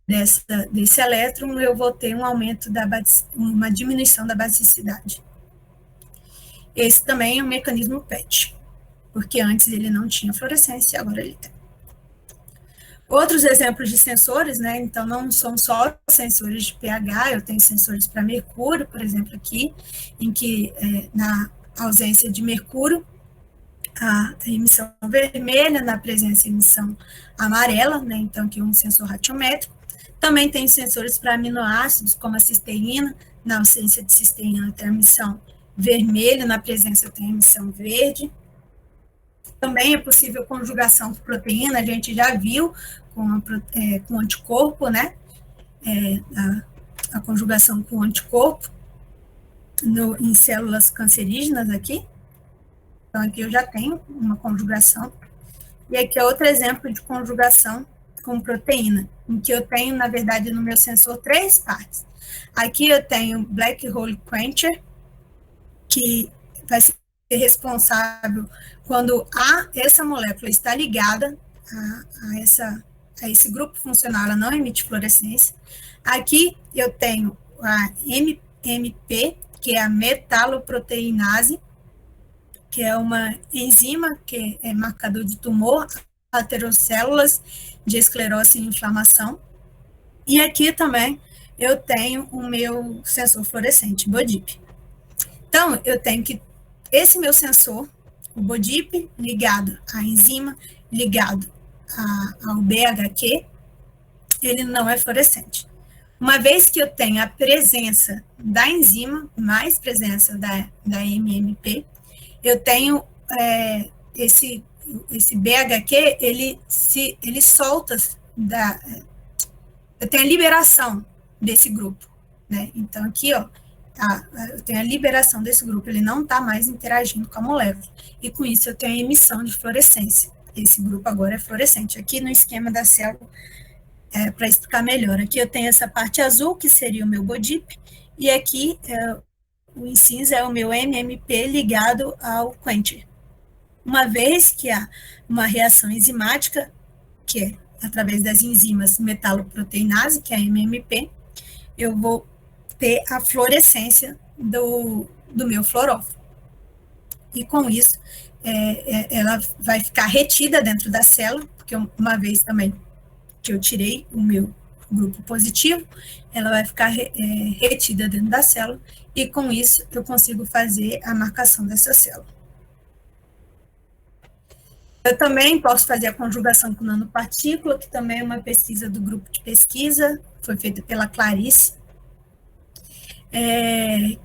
desse elétron, eu vou ter um aumento uma diminuição da basicidade. Esse também é um mecanismo PET, porque antes ele não tinha fluorescência, agora ele tem. Outros exemplos de sensores, né? Então, não são só sensores de pH, eu tenho sensores para mercúrio, por exemplo, aqui, em que, na ausência de mercúrio, a emissão vermelha, na presença, a emissão amarela, né? Então, aqui um sensor ratiométrico. Também tem sensores para aminoácidos, como a cisteína, na ausência de cisteína, tem a emissão vermelha, na presença, tem a emissão verde. Também é possível conjugação com proteína, a gente já viu com anticorpo, né? A conjugação com anticorpo em células cancerígenas aqui. Então, aqui eu já tenho uma conjugação. E aqui é outro exemplo de conjugação com proteína, em que eu tenho, na verdade, no meu sensor, 3 partes. Aqui eu tenho Black Hole Quencher, que vai ser responsável quando essa molécula está ligada a esse grupo funcional, ela não emite fluorescência. Aqui eu tenho a MMP, que é a metaloproteinase, que é uma enzima que é marcador de tumor, aterocélulas de esclerose e inflamação. E aqui também eu tenho o meu sensor fluorescente, BODIP. Então, eu tenho que esse meu sensor, o BODIP, ligado à enzima, ligado ao BHQ, ele não é fluorescente. Uma vez que eu tenho a presença da enzima, mais presença da MMP, eu tenho esse BHQ, ele solta eu tenho a liberação desse grupo, né? Então, aqui, ó, eu tenho a liberação desse grupo, ele não está mais interagindo com a molécula. E com isso eu tenho a emissão de fluorescência. Esse grupo agora é fluorescente. Aqui no esquema da célula, para explicar melhor, aqui eu tenho essa parte azul, que seria o meu BODIP, e aqui o em cinza é o meu MMP ligado ao quencher. Uma vez que há uma reação enzimática, que é através das enzimas metaloproteinase, que é a MMP, eu vou ter a fluorescência do meu fluoróforo. E com isso, ela vai ficar retida dentro da célula, porque uma vez também que eu tirei o meu grupo positivo, ela vai ficar retida dentro da célula, e com isso eu consigo fazer a marcação dessa célula. Eu também posso fazer a conjugação com nanopartícula, que também é uma pesquisa do grupo de pesquisa, foi feita pela Clarice,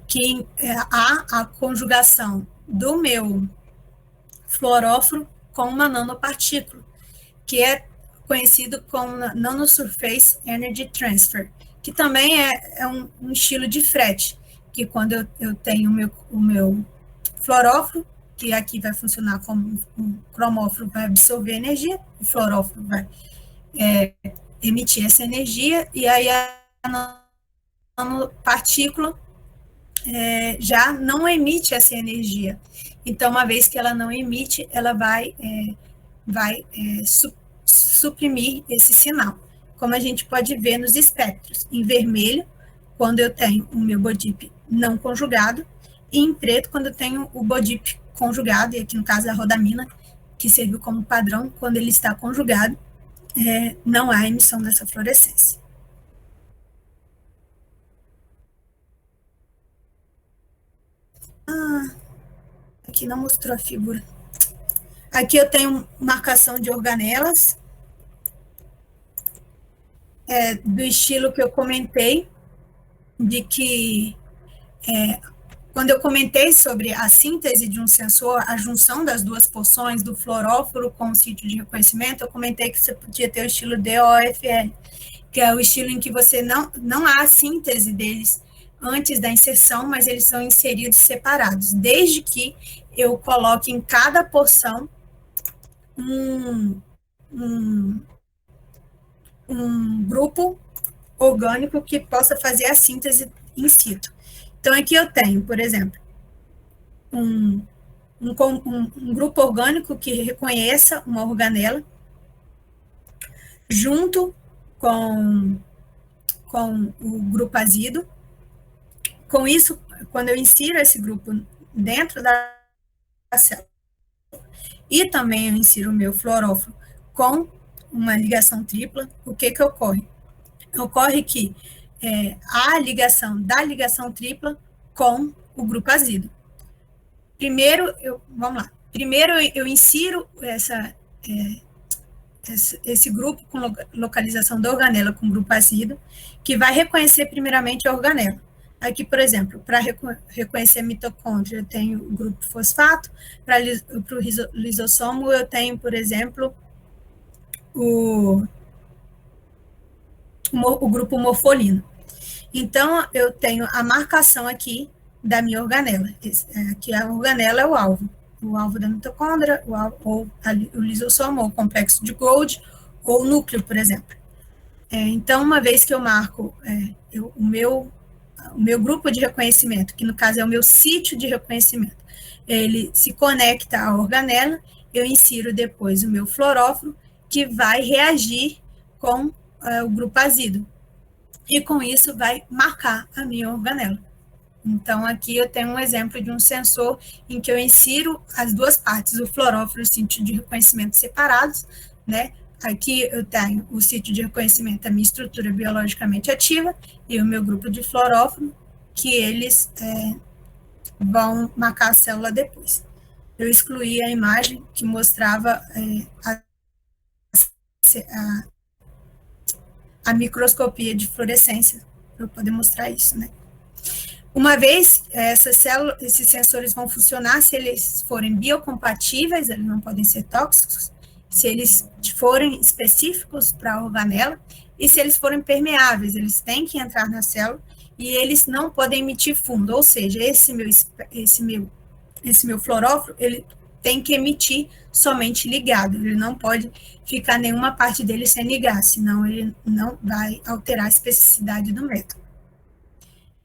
que há a conjugação do meu fluoróforo com uma nanopartícula, que é conhecido como Nanosurface Energy Transfer, que também é um estilo de frete, que quando eu tenho o meu fluoróforo, que aqui vai funcionar como um cromóforo, vai absorver energia, o fluoróforo vai emitir essa energia, e aí a nanopartícula já não emite essa energia. Então, uma vez que ela não emite, ela vai suprimir esse sinal. Como a gente pode ver nos espectros, em vermelho, quando eu tenho o meu BODIP não conjugado, e em preto, quando eu tenho o BODIP conjugado, e aqui no caso a rodamina, que serviu como padrão, quando ele está conjugado, não há emissão dessa fluorescência. Aqui não mostrou a figura. Aqui eu tenho marcação de organelas, do estilo que eu comentei, de que quando eu comentei sobre a síntese de um sensor, a junção das duas porções do fluoróforo com o sítio de reconhecimento, eu comentei que você podia ter o estilo DOFL, que é o estilo em que você não há a síntese deles antes da inserção, mas eles são inseridos separados, desde que eu coloque em cada porção um grupo orgânico que possa fazer a síntese in situ. Então, aqui eu tenho, por exemplo, um grupo orgânico que reconheça uma organela junto com o grupo azido. Com isso, quando eu insiro esse grupo dentro da célula, e também eu insiro o meu fluoróforo com uma ligação tripla, o que ocorre? Ocorre que a ligação da ligação tripla com o grupo azido. Primeiro, vamos lá. Primeiro, eu insiro esse grupo com localização da organela com grupo ácido, que vai reconhecer primeiramente a organela. Aqui, por exemplo, para reconhecer a mitocôndria, eu tenho o grupo fosfato, para o lisossomo, eu tenho, por exemplo, o grupo morfolino. Então, eu tenho a marcação aqui da minha organela. Aqui a organela é o alvo da mitocôndria, ou o lisossomo, ou o complexo de Golgi, ou o núcleo, por exemplo. Então, uma vez que eu marco o meu grupo de reconhecimento, que no caso é o meu sítio de reconhecimento, ele se conecta à organela, eu insiro depois o meu fluoróforo, que vai reagir com o grupo azido. E com isso vai marcar a minha organela. Então, aqui eu tenho um exemplo de um sensor em que eu insiro as duas partes, o fluoróforo e o sítio de reconhecimento separados, né? Aqui eu tenho o sítio de reconhecimento, a minha estrutura biologicamente ativa, e o meu grupo de fluoróforo, que eles vão marcar a célula depois. Eu excluí a imagem que mostrava a microscopia de fluorescência, para eu poder mostrar isso, né? Uma vez esses sensores vão funcionar se eles forem biocompatíveis, eles não podem ser tóxicos, se eles forem específicos para a organela, e se eles forem permeáveis, eles têm que entrar na célula, e eles não podem emitir fundo, ou seja, esse meu fluoróforo, ele tem que emitir somente ligado, ele não pode ficar nenhuma parte dele sem ligar, senão ele não vai alterar a especificidade do método.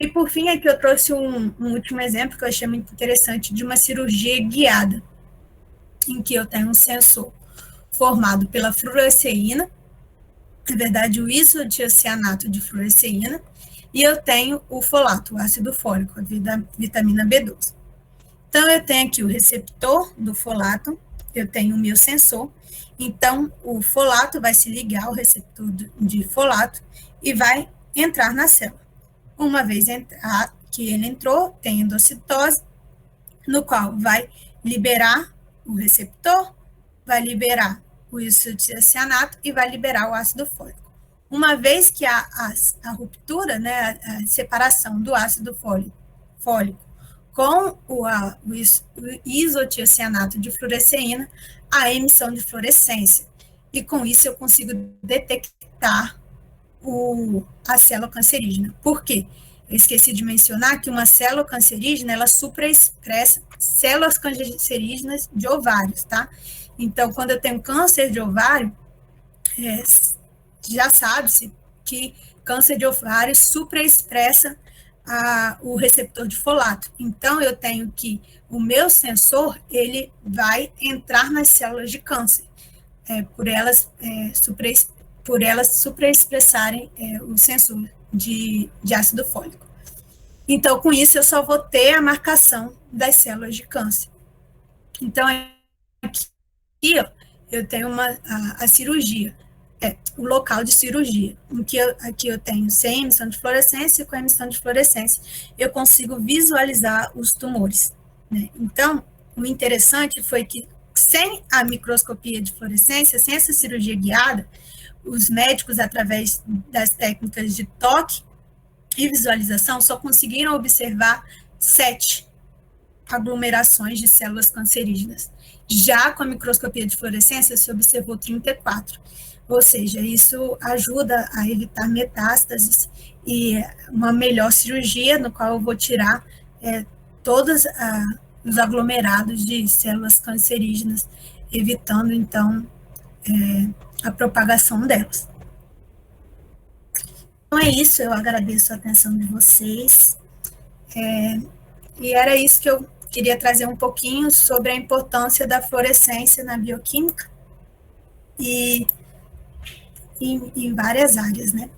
E por fim, aqui eu trouxe um último exemplo que eu achei muito interessante de uma cirurgia guiada, em que eu tenho um sensor formado pela fluoresceína, na verdade o isotiocianato de fluoresceína, e eu tenho o folato, o ácido fólico, a vitamina B12. Então, eu tenho aqui o receptor do folato, eu tenho o meu sensor, então o folato vai se ligar ao receptor de folato e vai entrar na célula. Uma vez que ele entrou, tem endocitose, no qual vai liberar o receptor, vai liberar o isocianato e vai liberar o ácido fólico. Uma vez que a ruptura, né, a separação do ácido fólico com o isotiocianato de fluoresceína, a emissão de fluorescência. E com isso eu consigo detectar a célula cancerígena. Por quê? Eu esqueci de mencionar que uma célula cancerígena, ela supraexpressa células cancerígenas de ovários, tá? Então, quando eu tenho câncer de ovário, já sabe-se que câncer de ovário supraexpressa o receptor de folato. Então, eu tenho que o meu sensor, ele vai entrar nas células de câncer, por elas supraexpressarem o sensor de ácido fólico. Então, com isso, eu só vou ter a marcação das células de câncer. Então, aqui ó, eu tenho a cirurgia, o local de cirurgia, em que aqui eu tenho sem emissão de fluorescência e com emissão de fluorescência, eu consigo visualizar os tumores, né? Então, o interessante foi que, sem a microscopia de fluorescência, sem essa cirurgia guiada, os médicos, através das técnicas de toque e visualização, só conseguiram observar 7 aglomerações de células cancerígenas. Já com a microscopia de fluorescência, se observou 34. Ou seja, isso ajuda a evitar metástases e uma melhor cirurgia, no qual eu vou tirar todos os aglomerados de células cancerígenas, evitando, então, a propagação delas. Então, é isso, eu agradeço a atenção de vocês. E era isso que eu queria trazer um pouquinho sobre a importância da fluorescência na bioquímica. E em várias áreas, né?